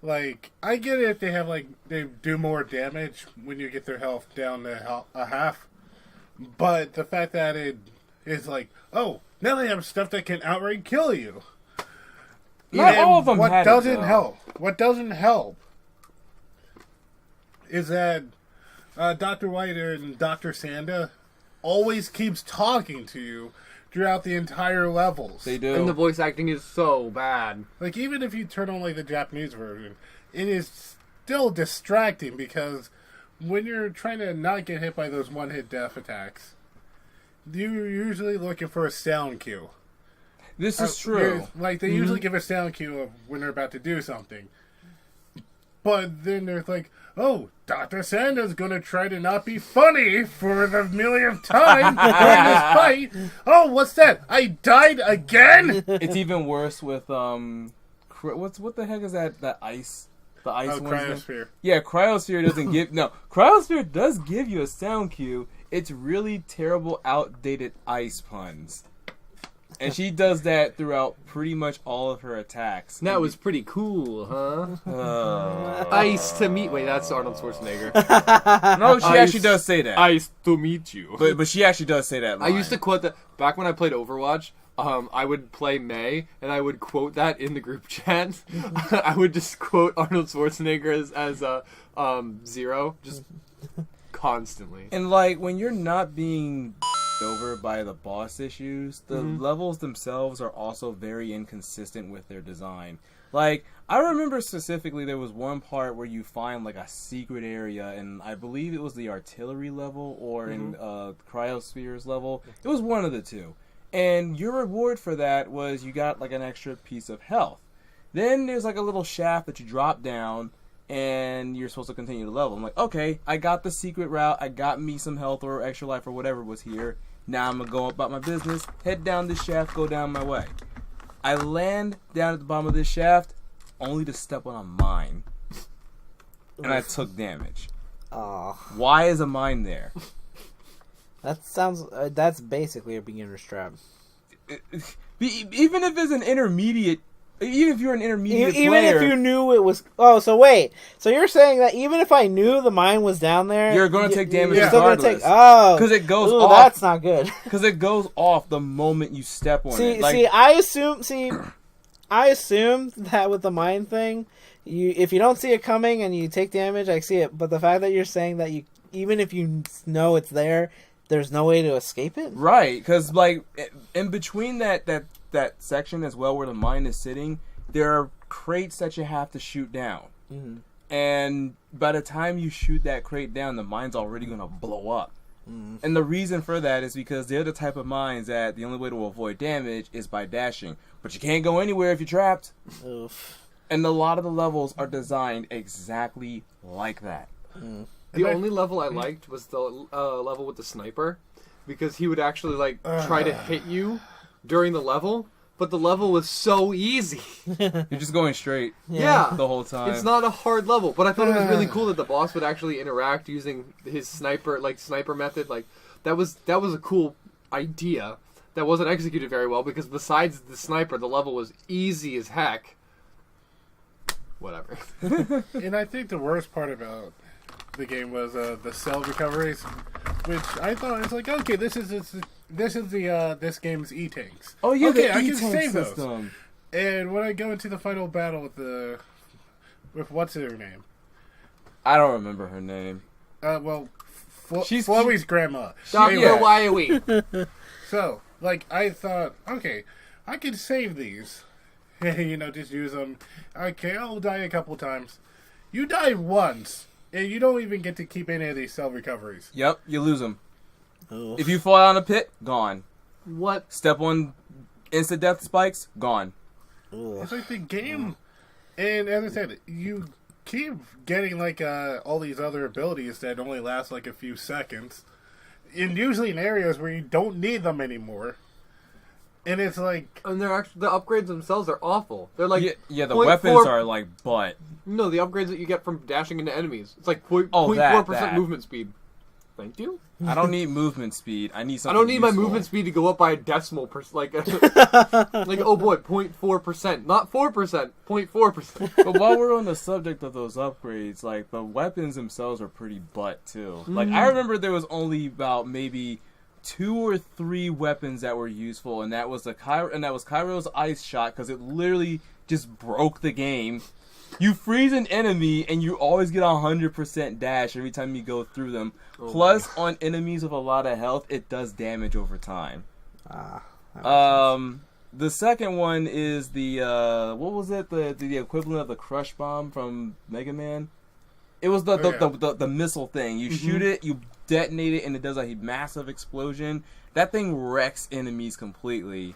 Like, I get it if they have they do more damage when you get their health down to a half, but the fact that it is like, oh, now they have stuff that can outright kill you. Not all of them What had doesn't it, help? What doesn't help is that Dr. White and Dr. Sanda always keeps talking to you throughout the entire levels. They do. And the voice acting is so bad. Like, even if you turn on the Japanese version, it is still distracting because when you're trying to not get hit by those one-hit death attacks, you're usually looking for a sound cue. This is true. They usually give a sound cue of when they're about to do something. But then they're like, oh, Dr. Sanda's gonna try to not be funny for the millionth time during this fight. Oh, what's that? I died again? It's even worse with, what the heck is that ice The ice ones. Cryosphere. Yeah, Cryosphere doesn't give... No, Cryosphere does give you a sound cue. It's really terrible, outdated ice puns. And she does that throughout pretty much all of her attacks. That was pretty cool, huh? Ice to meet... Wait, that's Arnold Schwarzenegger. No, she actually does say that. Ice to meet you. But she actually does say that line. I used to quote that... Back when I played Overwatch, I would play May, and I would quote that in the group chat. I would just quote Arnold Schwarzenegger as Zero, just constantly. And, like, when you're not being over by the boss issues, the levels themselves are also very inconsistent with their design. Like, I remember specifically there was one part where you find, like, a secret area, and I believe it was the artillery level or in Cryosphere's level. It was one of the two. And your reward for that was you got, like, an extra piece of health. Then there's, like, a little shaft that you drop down, and you're supposed to continue the level. I'm like, okay, I got the secret route, I got me some health or extra life or whatever was here. Now I'm going to go about my business, head down this shaft, go down my way. I land down at the bottom of this shaft, only to step on a mine. And I took damage. Oh. Why is a mine there? That sounds... that's basically a beginner's trap. Even if it's an intermediate... Even if you're an intermediate Even player... if you knew it was... Oh, so wait. So you're saying that even if I knew the mine was down there... You're going to take damage you're still regardless. going to take... Oh. Because it goes Ooh, off... that's not good. Because it goes off the moment you step on it. Like, I assume that with the mine thing, if you don't see it coming and you take damage, I see it. But the fact that you're saying that even if you know it's there, there's no way to escape it? Right, because, like, in between that section as well where the mine is sitting, there are crates that you have to shoot down. Mm-hmm. And by the time you shoot that crate down, the mine's already going to blow up. Mm. And the reason for that is because they're the type of mines that the only way to avoid damage is by dashing. But you can't go anywhere if you're trapped. Oof. And a lot of the levels are designed exactly like that. Mm. The only level I liked was the level with the sniper, because he would actually, like, try to hit you during the level, but the level was so easy. You're just going straight Yeah. the whole time. It's not a hard level, but I thought it was really cool that the boss would actually interact using his sniper method. Like, that was a cool idea that wasn't executed very well, because besides the sniper, the level was easy as heck. Whatever. And I think the worst part about the game was the cell recoveries, which I thought it's like, okay, this is this game's E-tanks. Oh yeah, okay, the I can E-tank save system. those. And when I go into the final battle with what's her name? I don't remember her name. She's Chloe's grandma. Dr. Wiley. So, like, I thought, okay, I can save these. Just use them. Okay, I'll die a couple times. You die once, and you don't even get to keep any of these cell recoveries. Yep, you lose them. Oof. If you fall down a pit, gone. What? Step on instant death spikes, gone. Ugh. It's like the game, and as I said, you keep getting like all these other abilities that only last like a few seconds, and usually in areas where you don't need them anymore. And it's like, And they're actually, the upgrades themselves are awful. They're like yeah, the 0.4 weapons are like butt. No, the upgrades that you get from dashing into enemies. It's like 0.4% that. movement speed. Thank you. I don't need movement speed. I need I something don't need my useful. movement speed to go up by a decimal like oh boy, 0.4%, not 4%, 0.4%. But while we're on the subject of those upgrades, like, the weapons themselves are pretty butt too. Like, I remember there was only about maybe 2 or 3 weapons that were useful, and that was Kairo's ice shot, because it literally just broke the game. You freeze an enemy, and you always get 100% dash every time you go through them. Oh Plus, on enemies with a lot of health, it does damage over time. The second one is the what was it? The equivalent of the crush bomb from Mega Man. It was the missile thing. You shoot it, you detonate it, and it does a massive explosion. That thing wrecks enemies completely.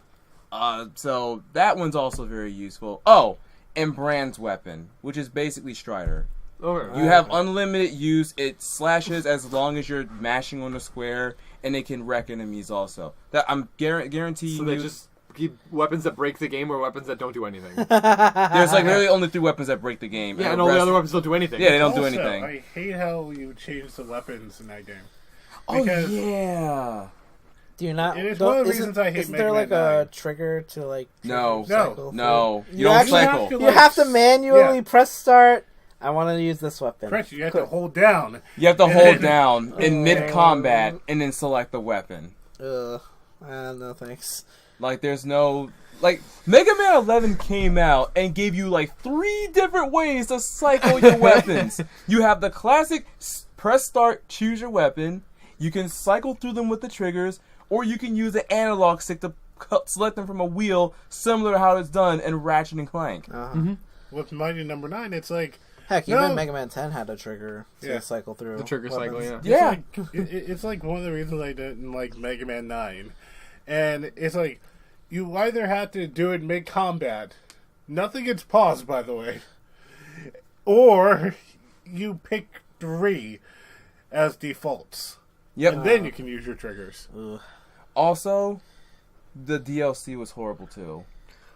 So that one's also very useful. Oh, and Brand's weapon, which is basically Strider. Okay. You have unlimited use. It slashes as long as you're mashing on the square, and it can wreck enemies also. That I'm guaranteeing So they you. just weapons that break the game or weapons that don't do anything. There's like literally only 3 weapons that break the game. Yeah, and all the other weapons don't do anything. Yeah, they don't do Also, anything. I hate how you change the weapons in that game. Oh Because yeah. Do you not? It is one of the reasons I hate Isn't Mega there like Man a 9. trigger to like? No. cycle No, through? you don't actually cycle. have to, You have to manually press start. I want to use this weapon. Correct, you have to hold down. You have to hold down in mid-combat and then select the weapon. Ugh. No thanks. Like, there's no... Like, Mega Man 11 came out and gave you, like, 3 different ways to cycle your weapons. You have the classic press start, choose your weapon. You can cycle through them with the triggers, or you can use the analog stick to select them from a wheel, similar to how it's done in Ratchet and Clank. With Mighty Number 9, it's like... Heck, No. even Mega Man 10 had a trigger to cycle through. The trigger cycle, weapons. yeah. Yeah. It's like one of the reasons I didn't like Mega Man 9. And it's like, you either have to do it mid-combat. Nothing gets paused, by the way. Or you pick 3 as defaults. Yep. And then you can use your triggers. Ugh. Also, the DLC was horrible, too.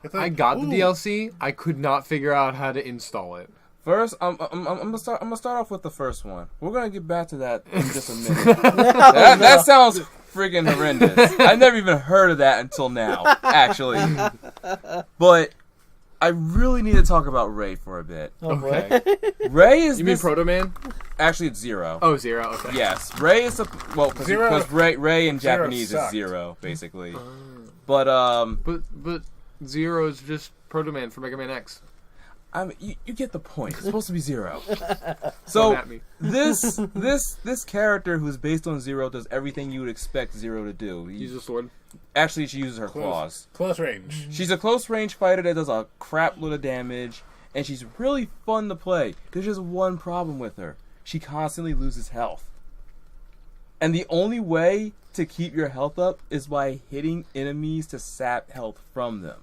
It's I like, got the ooh, DLC. I could not figure out how to install it. First, I'm gonna start off with the first one. We're gonna get back to that in just a minute. That sounds friggin' horrendous. I never even heard of that until now, actually. But I really need to talk about Ray for a bit. Oh, Okay. boy. Ray is You mean this, Proto Man? actually it's 0. Oh, 0. Okay. Yes, Ray is because Zero- Ray in Zero Japanese is sucked. 0 basically. But But 0 is just Proto Man for Mega Man X. I mean, you get the point. It's supposed to be 0. Come So at me. this character who's based on 0 does everything you would expect 0 to do. Use a sword. Actually, she uses her claws. Close range. She's a close range fighter that does a crap load of damage, and she's really fun to play. There's just one problem with her. She constantly loses health. And the only way to keep your health up is by hitting enemies to sap health from them.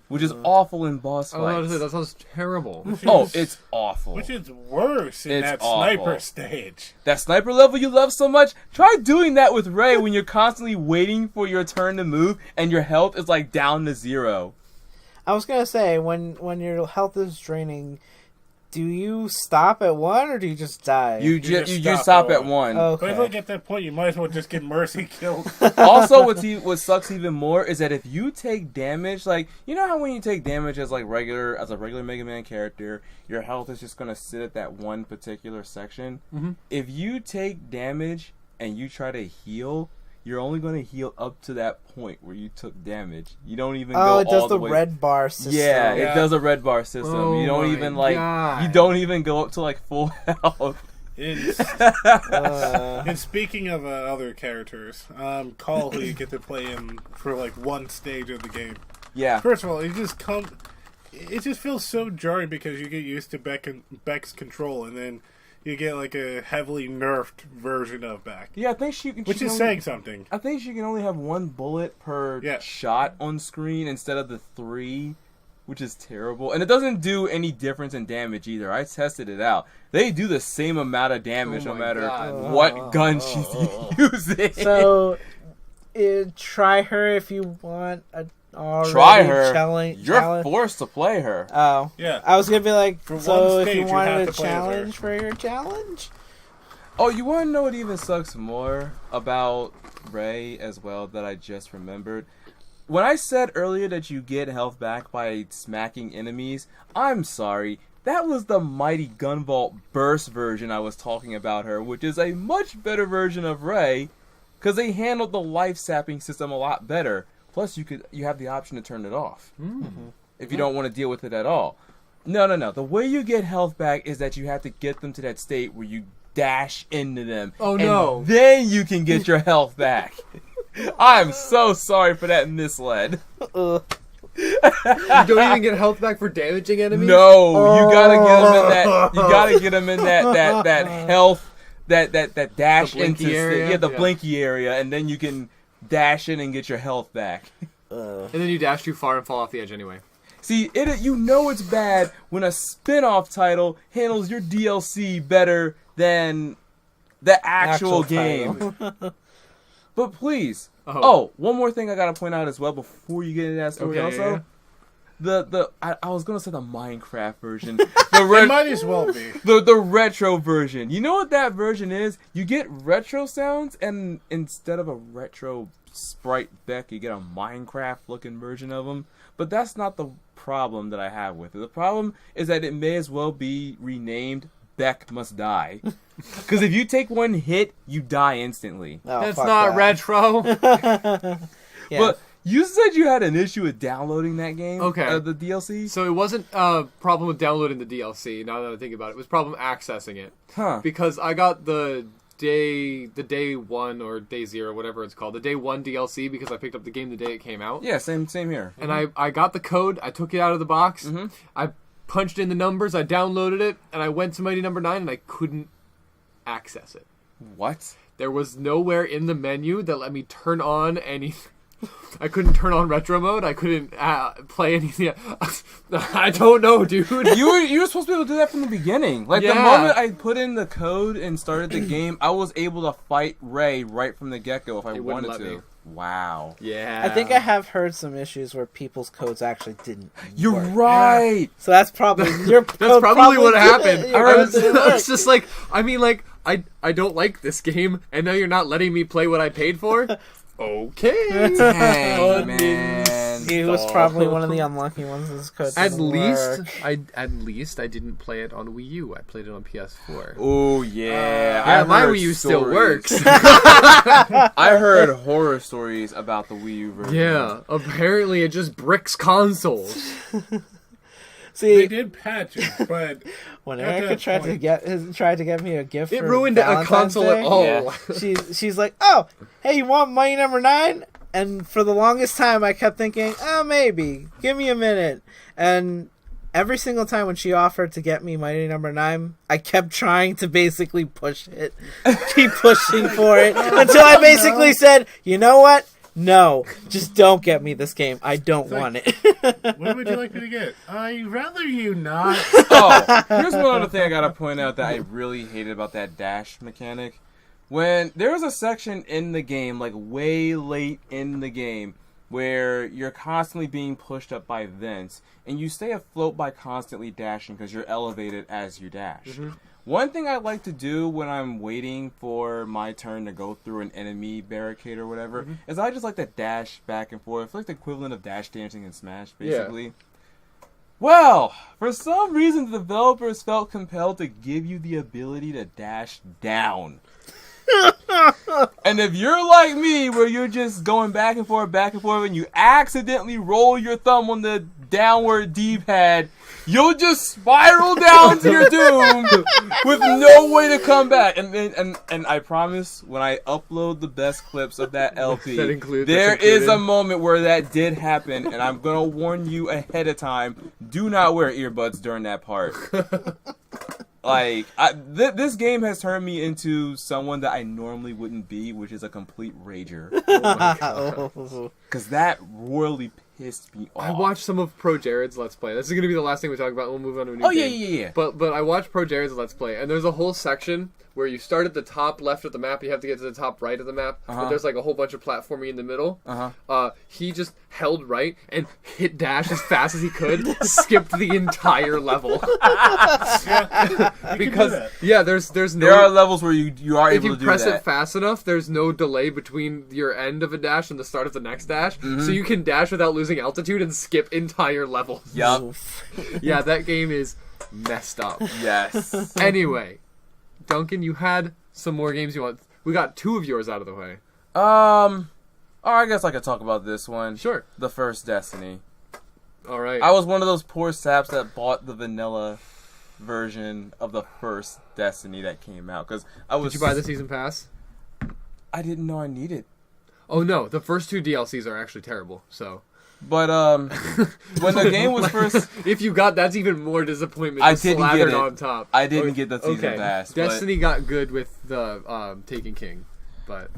Which is awful in boss I was about to fights. say, that sounds terrible. Oh, it's awful. Which is worse in It's that awful. sniper stage. That sniper level you love so much, try doing that with Ray when you're constantly waiting for your turn to move and your health is like down to 0. I was gonna say, when your health is draining, do you stop at 1 or do you just die? You just just stop stop at at 1. Oh. But if Okay. I get that point, you might as well just get mercy killed. Also, what sucks even more is that if you take damage, like, you know how when you take damage as a regular Mega Man character, your health is just gonna sit at that one particular section. Mhm. If you take damage and you try to heal, you're only gonna heal up to that point where you took damage. You don't even go Oh, it does all the way. red bar system. Yeah, Yeah. it does a red bar system. Oh you don't my even like God. you don't even go up to like full health. And speaking of other characters, Call, who you get to play him for like one stage of the game. Yeah. First of all, it just feels so jarring because you get used to Beck's control, and then you get like a heavily nerfed version of Beck, Yeah, I think she which can is only- saying something. I think she can only have 1 bullet per Yeah. shot on screen instead of the 3, which is terrible. And it doesn't do any difference in damage either. I tested it out. They do the same amount of damage Oh no my matter God. what gun she's using. So, try her if you want a already Try her. challenge. You're forced to play her. Oh. Yeah. I was gonna be like, For so one if stage, you you wanted have a to play as her. challenge for your challenge? Oh, you want to know what even sucks more about Ray as well that I just remembered? When I said earlier that you get health back by smacking enemies, I'm sorry. That was the Mighty Gunvolt Burst version I was talking about her, which is a much better version of Ray, because they handled the life sapping system a lot better. Plus, you have the option to turn it off if you don't want to deal with it at all. No. The way you get health back is that you have to get them to that state where you dash into them. Oh, and no. then you can get your health back. I'm so sorry for that misled. You don't even get health back for damaging enemies? No, you gotta get them in that. You gotta get them in that health that dash The blinky into area? the Yeah. blinky area, and then you can dash in and get your health back. And then you dash too far and fall off the edge anyway. See, you know it's bad when a spin-off title handles your DLC better than the actual game. title. But please. Oh. Oh, one more thing I gotta point out as well before you get into that story. Okay, also, yeah. I was gonna say the Minecraft version. It might as well be. The retro version. You know what that version is? You get retro sounds, and instead of a retro sprite Beck, you get a Minecraft looking version of them. But that's not the problem that I have with it. The problem is that it may as well be renamed Beck Must Die. Because if you take one hit, you die instantly. Oh, That's fuck not that. retro. Yeah. But you said you had an issue with downloading that game. Okay. The DLC. So it wasn't a problem with downloading the DLC, now that I think about it. It was a problem accessing it. Huh. Because I got the day one or day zero, whatever it's called, the day one DLC because I picked up the game the day it came out. Yeah, same here. And I got the code, I took it out of the box, I punched in the numbers, I downloaded it, and I went to Mighty Number 9 and I couldn't access it. What? There was nowhere in the menu that let me turn on any... I couldn't turn on retro mode. I couldn't play anything. I don't know, dude. You were supposed to be able to do that from the beginning. Like, the Yeah. moment I put in the code and started the game, I was able to fight Ray right from the get-go if I It wouldn't wanted let to. me. Wow. Yeah. I think I have heard some issues where people's codes actually didn't You're work. right. So that's probably your That's code probably what happened. Your I code was didn't work. just like, I mean, like, I don't like this game, and now you're not letting me play what I paid for? Okay. Dang, man. He was probably one of the unlucky ones. His code At didn't least, work. I didn't play it on Wii U. I played it on PS4. Oh, yeah. Yeah, I my heard Wii U still stories. works. I heard horror stories about the Wii U version. Yeah, apparently it just bricks consoles. They See, did patch it, but when at Erica that tried to get me a gift, It for ruined a Valentine's console Day, at all. Yeah. She's like, oh, hey, you want Mighty Number 9? And for the longest time, I kept thinking, oh, maybe. Give me a minute. And every single time when she offered to get me Mighty Number 9, I kept trying to basically push it. Keep pushing for it. Until I basically said, you know what? No. Just don't get me this game. I don't want it. what would you like me to get? I'd rather you not. Oh, here's one other thing I gotta point out that I really hated about that dash mechanic. When there was a section in the game, like way late in the game, where you're constantly being pushed up by vents, and you stay afloat by constantly dashing because you're elevated as you dash. One thing I like to do when I'm waiting for my turn to go through an enemy barricade or whatever is I just like to dash back and forth. It's like the equivalent of dash dancing in Smash, basically. Yeah. Well, for some reason the developers felt compelled to give you the ability to dash down. And if you're like me, where you're just going back and forth, and you accidentally roll your thumb on the downward D-pad, you'll just spiral down to your doom with no way to come back. And I promise, when I upload the best clips of that LP, there is a moment where that did happen, and I'm gonna warn you ahead of time: do not wear earbuds during that part. Like, this game has turned me into someone that I normally wouldn't be, which is a complete rager. Oh my god. Because that royally pissed me off. I watched some of Pro Jared's Let's Play. This is going to be the last thing we talk about, and we'll move on to a new game. Yeah. But I watched Pro Jared's Let's Play, and there's a whole section where you start at the top left of the map, you have to get to the top right of the map, but there's like a whole bunch of platforming in the middle. He just held right and hit dash as fast as he could, skipped the entire level. Because there's no... There are levels where you are able to do that. If you press it fast enough, there's no delay between your end of a dash and the start of the next dash, so you can dash without losing altitude and skip entire levels. Yup. Yeah, that game is messed up. Yes. Anyway, Duncan, you had some more games you want. We got two of yours out of the way. I guess I could talk about this one. Sure. The first Destiny. All right. I was one of those poor saps that bought the vanilla version of the first Destiny that came out. Did you buy the season pass? I didn't know I needed. Oh no, the first two DLCs are actually terrible. So. But when the game was first, if you got, that's even more disappointment. I didn't get it on top. I didn't get the season pass. Destiny got good with the Taken King, but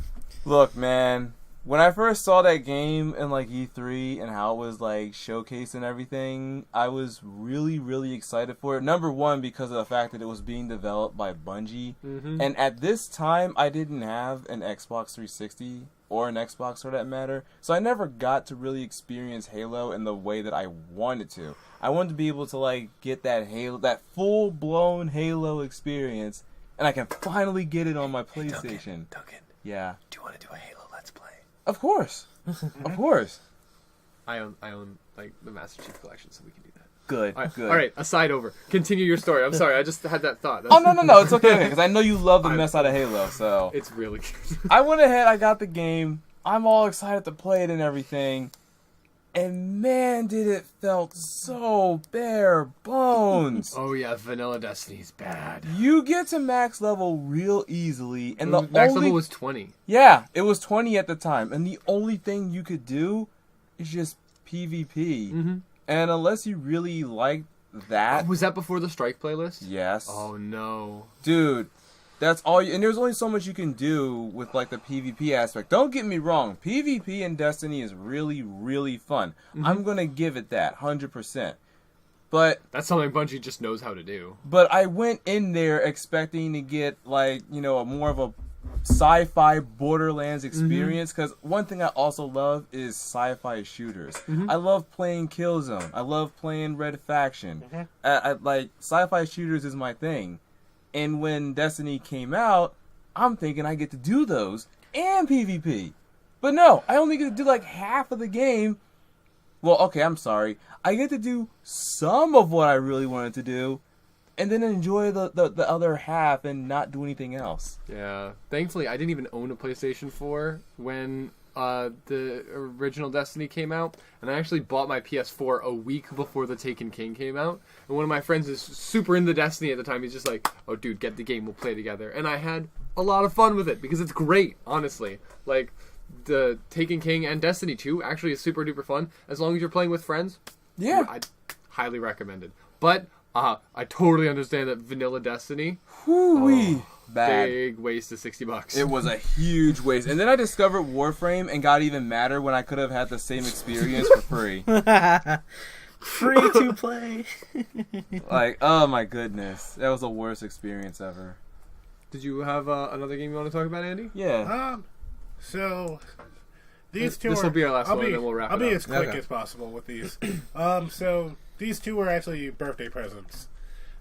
look, man, when I first saw that game in like E3 and how it was like showcased and everything, I was really, really excited for it. Number one, because of the fact that it was being developed by Bungie, and at this time I didn't have an Xbox 360 or an Xbox for that matter. So I never got to really experience Halo in the way that I wanted to. I wanted to be able to like get that full-blown Halo experience, and I can finally get it on my PlayStation. Duncan, yeah. do you want to do a Halo Let's Play? Of course. Of course. I own like the Master Chief Collection, so we can do that. Good, All right, aside over. Continue your story. I'm sorry, I just had that thought. Oh, no, it's okay, because I know you love the mess out of Halo, so... It's really good. I went ahead, I got the game, I'm all excited to play it and everything, and man, did it felt so bare bones. Oh yeah, Vanilla Destiny's bad. You get to max level real easily, and Max level was 20. Yeah, it was 20 at the time, and the only thing you could do is just PvP. Mm-hmm. And unless you really liked that... Was that before the Strike playlist? Yes. Oh, no. Dude, that's all you... And there's only so much you can do with, like, the PvP aspect. Don't get me wrong. PvP in Destiny is really, really fun. Mm-hmm. I'm going to give it that, 100%. But... That's something Bungie just knows how to do. But I went in there expecting to get, like, you know, more of a sci-fi Borderlands experience, because one thing I also love is sci-fi shooters. I love playing Killzone. I love playing Red Faction. I like sci-fi shooters is my thing. And when Destiny came out, I'm thinking I get to do those and PvP. But no, I only get to do like half of the game. Well, okay, I'm sorry. I get to do some of what I really wanted to do, and then enjoy the other half and not do anything else. Yeah. Thankfully, I didn't even own a PlayStation 4 when the original Destiny came out. And I actually bought my PS4 a week before the Taken King came out. And one of my friends is super into Destiny at the time. He's just like, oh, dude, get the game. We'll play together. And I had a lot of fun with it because it's great, honestly. Like, the Taken King and Destiny 2 actually is super duper fun. As long as you're playing with friends. Yeah. I'd highly recommend it. But... I totally understand that Vanilla Destiny. Whoo-wee. Bad. Big waste of $60. It was a huge waste. And then I discovered Warframe and got even madder when I could have had the same experience for free. Free to play. Like, oh my goodness. That was the worst experience ever. Did you have another game you want to talk about, Andy? Yeah. So these two This will be our last one, and then we'll wrap it up. I'll be as quick as possible with these. So these two were actually birthday presents.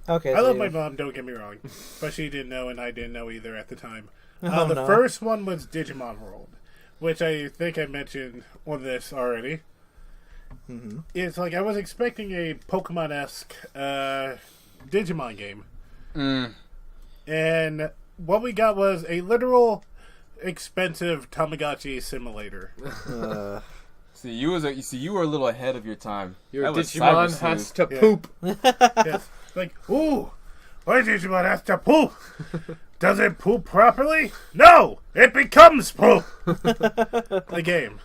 Okay. I love my mom, don't get me wrong, but she didn't know and I didn't know either at the time. The first one was Digimon World, which I think I mentioned on this already. Mm-hmm. It's like I was expecting a Pokemon-esque Digimon game. And what we got was a literal expensive Tamagotchi simulator. You were a little ahead of your time. Your Digimon has to poop. Yes. Like, ooh, my Digimon has to poop. Does it poop properly? No, it becomes poop. The game.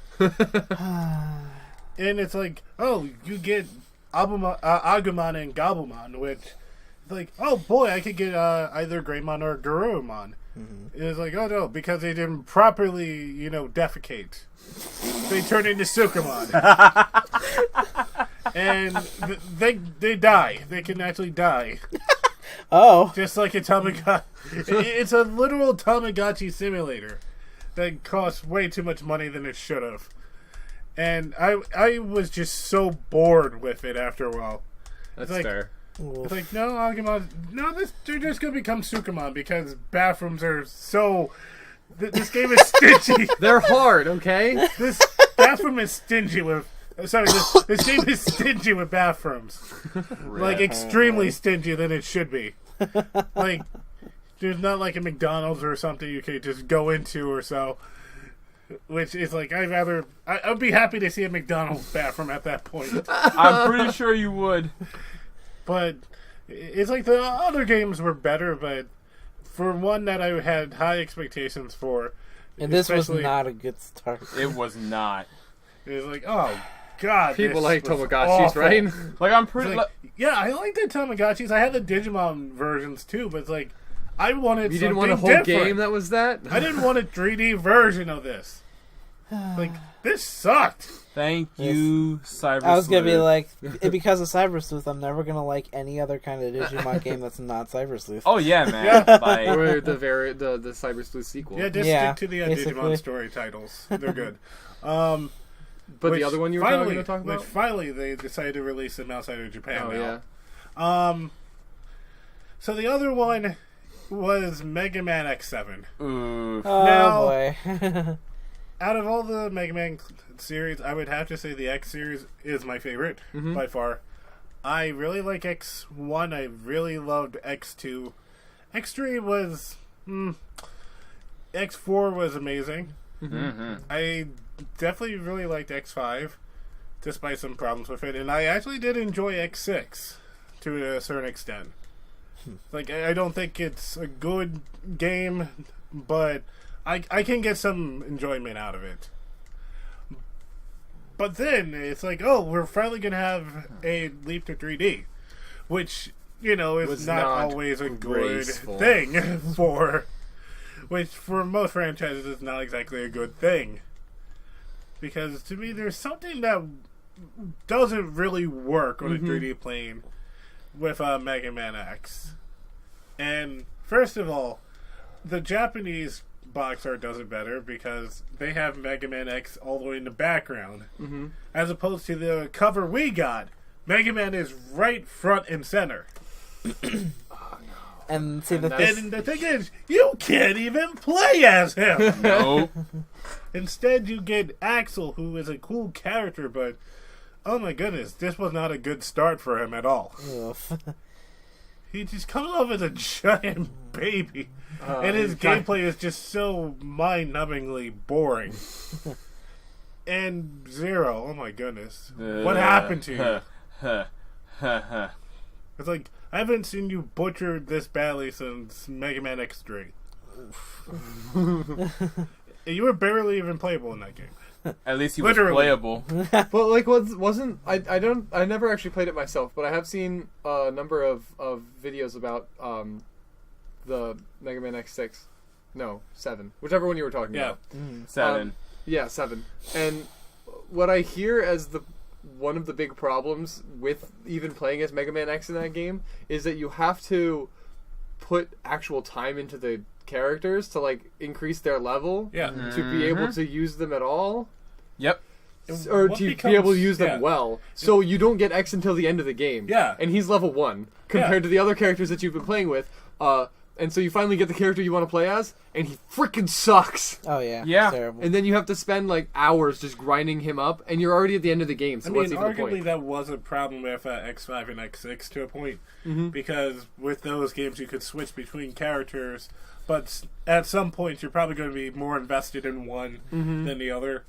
And it's like, oh, you get Agumon and Gabumon, which, like, oh boy, I could get either Greymon or Garurumon. Mm-hmm. It's like, oh no, because they didn't properly, defecate. They turn into Sukamon. And they die. They can actually die. Oh. Just like a Tamagotchi. It's a literal Tamagotchi simulator that costs way too much money than it should have. And I was just so bored with it after a while. That's like, fair. It's like, no, Agumon, they're just going to become Sukamon because bathrooms are so... This game is stingy. They're hard, okay? This bathroom is stingy with... Sorry, this game is stingy with bathrooms. Like, extremely stingy than it should be. Like, there's not like a McDonald's or something you could just go into or so. Which is like, I'd be happy to see a McDonald's bathroom at that point. I'm pretty sure you would. But it's like the other games were better, but for one that I had high expectations for. And this was not a good start. It was not. It was like, oh, God. People like Tamagotchis, right? Like, I'm pretty... yeah, I like the Tamagotchis. I had the Digimon versions, too, but it's like, I wanted You something didn't want a whole different. game that was that? I didn't want a 3D version of this. Like, this sucked. Thank you, Cyber I was gonna be Sleuth. like, because of Cyber Sleuth, I'm never gonna like any other kind of Digimon game that's not Cyber Sleuth. Oh yeah, man. Yeah. Like, Or the Cyber Sleuth sequel. Yeah, just Yeah, stick to the basically. Digimon story titles. They're good. But Which the other one you were finally, going to talk about? Which finally they decided to release them outside of Japan Oh, now. yeah. So the other one was Mega Man X7. ooh. Oh Now- boy. Out of all the Mega Man series, I would have to say the X series is my favorite by far. I really like X1. I really loved X2. X3 was... X4 was amazing. Mm-hmm. I definitely really liked X5, despite some problems with it. And I actually did enjoy X6 to a certain extent. Like, I don't think it's a good game, but I can get some enjoyment out of it. But then it's like, oh, we're finally going to have a leap to 3D, which, you know, is Was not not always a good graceful. thing for... Which, for most franchises, is not exactly a good thing. Because, to me, there's something that doesn't really work on a 3D plane with Mega Man X. And, first of all, the Japanese box art does it better because they have Mega Man X all the way in the background. Mm-hmm. As opposed to the cover we got, Mega Man is right front and center. And see, And And the thing is, you can't even play as him! Nope. Instead, you get Axel, who is a cool character, but oh my goodness, this was not a good start for him at all. oof. He just comes off as a giant baby, and his gameplay is just so mind-numbingly boring. And Zero, oh my goodness, what happened to you? It's like, I haven't seen you butchered this badly since Mega Man X3. You were barely even playable in that game. At least he was Literally. playable. But like, wasn't I never actually played it myself, but I have seen a number of videos about the Mega Man X6, no 7, whichever one you were talking Yeah. about. 7. Yeah, 7. And what I hear as one of the big problems with even playing as Mega Man X in that game is that you have to put actual time into the characters to like increase their level Yeah. to be able to use them at all. Yep. Or What to be becomes- able to use them yeah. well. So you don't get X until the end of the game. Yeah. And he's level 1 compared to the other characters that you've been playing with. And so you finally get the character you want to play as, and he freaking sucks. Oh yeah. Yeah. It's terrible. And then you have to spend like hours just grinding him up, and you're already at the end of the game. So I mean, what's even the arguably point? that was a problem with X5 and X6 to a point, because with those games you could switch between characters, but at some point you're probably going to be more invested in one than the other.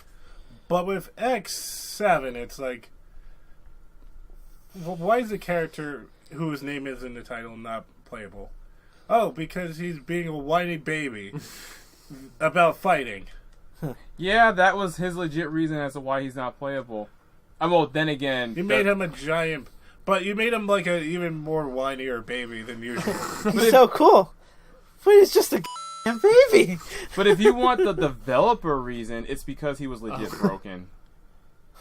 But with X7, it's like, why is the character whose name is in the title not playable? Oh, because he's being a whiny baby about fighting. Yeah, that was his legit reason as to why he's not playable. Well, then again... You made him a giant... But you made him like a even more whinier baby than usual. He's so cool, but he's just a baby. But if you want the developer reason, it's because he was legit broken.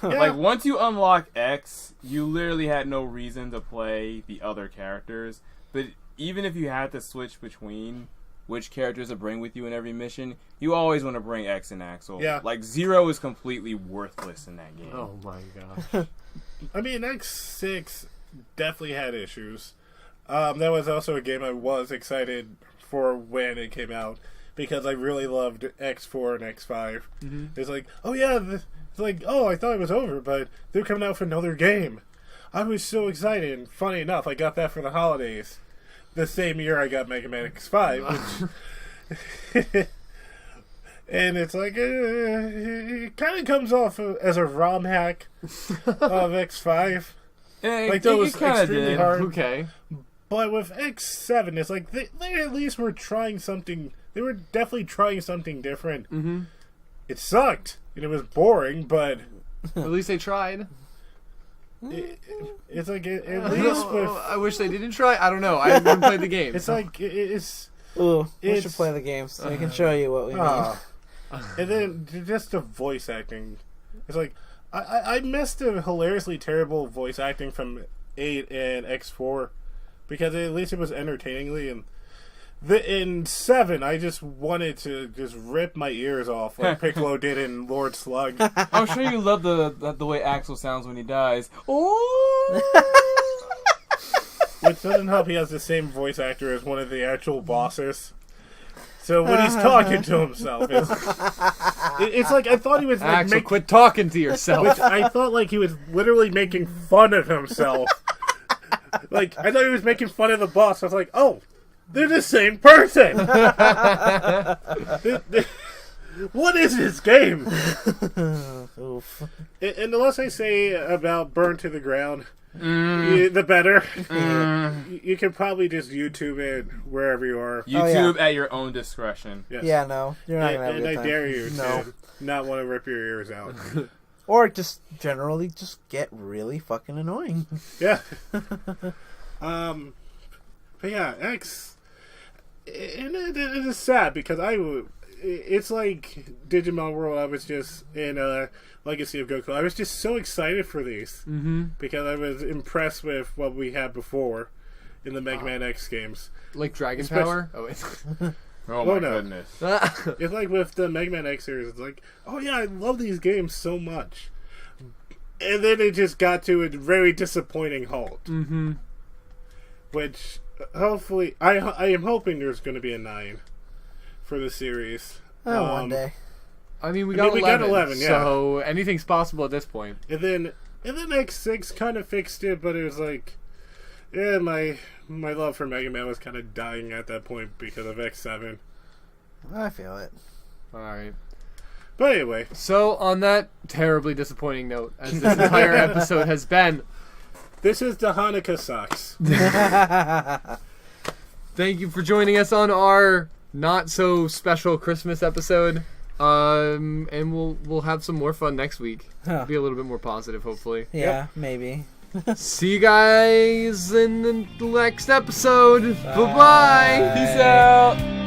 Yeah. Like, once you unlock X, you literally had no reason to play the other characters. But even if you had to switch between which characters to bring with you in every mission, you always want to bring X and Axel. Yeah. Like, Zero is completely worthless in that game. Oh my gosh. I mean, X6 definitely had issues. That was also a game I was excited for when it came out, because I really loved X4 and X5. It's like, oh yeah, it's like, oh, I thought it was over, but they're coming out for another game. I was so excited, and funny enough, I got that for the holidays. The same year I got Mega Man X5, which... And it's like, it kind of comes off as a ROM hack of X5. Like, that was kinda extremely hard. Okay. But with X7, it's like, they at least were trying something. They were definitely trying something different. Mm-hmm. It sucked, and it was boring, but At least they tried. it's like, at least with... I wish they didn't try. I don't know. I haven't played the game. It's like, it's... Ooh, we It's- should play the game so we can show you what we mean. ah. And then just the voice acting. It's like, I missed the hilariously terrible voice acting from 8 and X4 because at least it was entertainingly. And in 7, I just wanted to just rip my ears off like Piccolo did in Lord Slug. I'm sure you love the way Axel sounds when he dies. Oh! Which doesn't help he has the same voice actor as one of the actual bosses. So when he's talking to himself, it's like I thought he was like Axel, quit talking to yourself. Which I thought like he was literally making fun of himself. Like I thought he was making fun of the boss. I was like, oh, they're the same person. What is this game? Oof. And the less I say about Burn to the Ground, the better. You can probably just YouTube it wherever you are. YouTube at your own discretion. Yes. Yeah, no, you're not gonna have a And good I time. dare you No. to not want to rip your ears out. Or just generally just get really fucking annoying. Yeah. But yeah, X. And it is sad because it's like Digimon World. I was just in Legacy of Goku. I was just so excited for these because I was impressed with what we had before in the Mega Man X games. Like Dragon Power? Oh, wait. Oh Oh, my no. goodness. It's like with the Mega Man X series. It's like, oh yeah, I love these games so much, and then it just got to a very disappointing halt. Mm-hmm. Which hopefully, I am hoping there's going to be a 9 for the series. One day. I mean, we got 11, yeah. so anything's possible at this point. And then X6 kind of fixed it, but it was like, yeah, my love for Mega Man was kind of dying at that point because of X7. I feel it. Alright. But anyway, So, on that terribly disappointing note, as this entire episode has been, this is the Hanukkah Sucks. thank you for joining us on our not-so-special Christmas episode. And we'll have some more fun next week. Huh. Be a little bit more positive, hopefully. Yeah, maybe. See you guys in the next episode. Bye-bye. Peace out.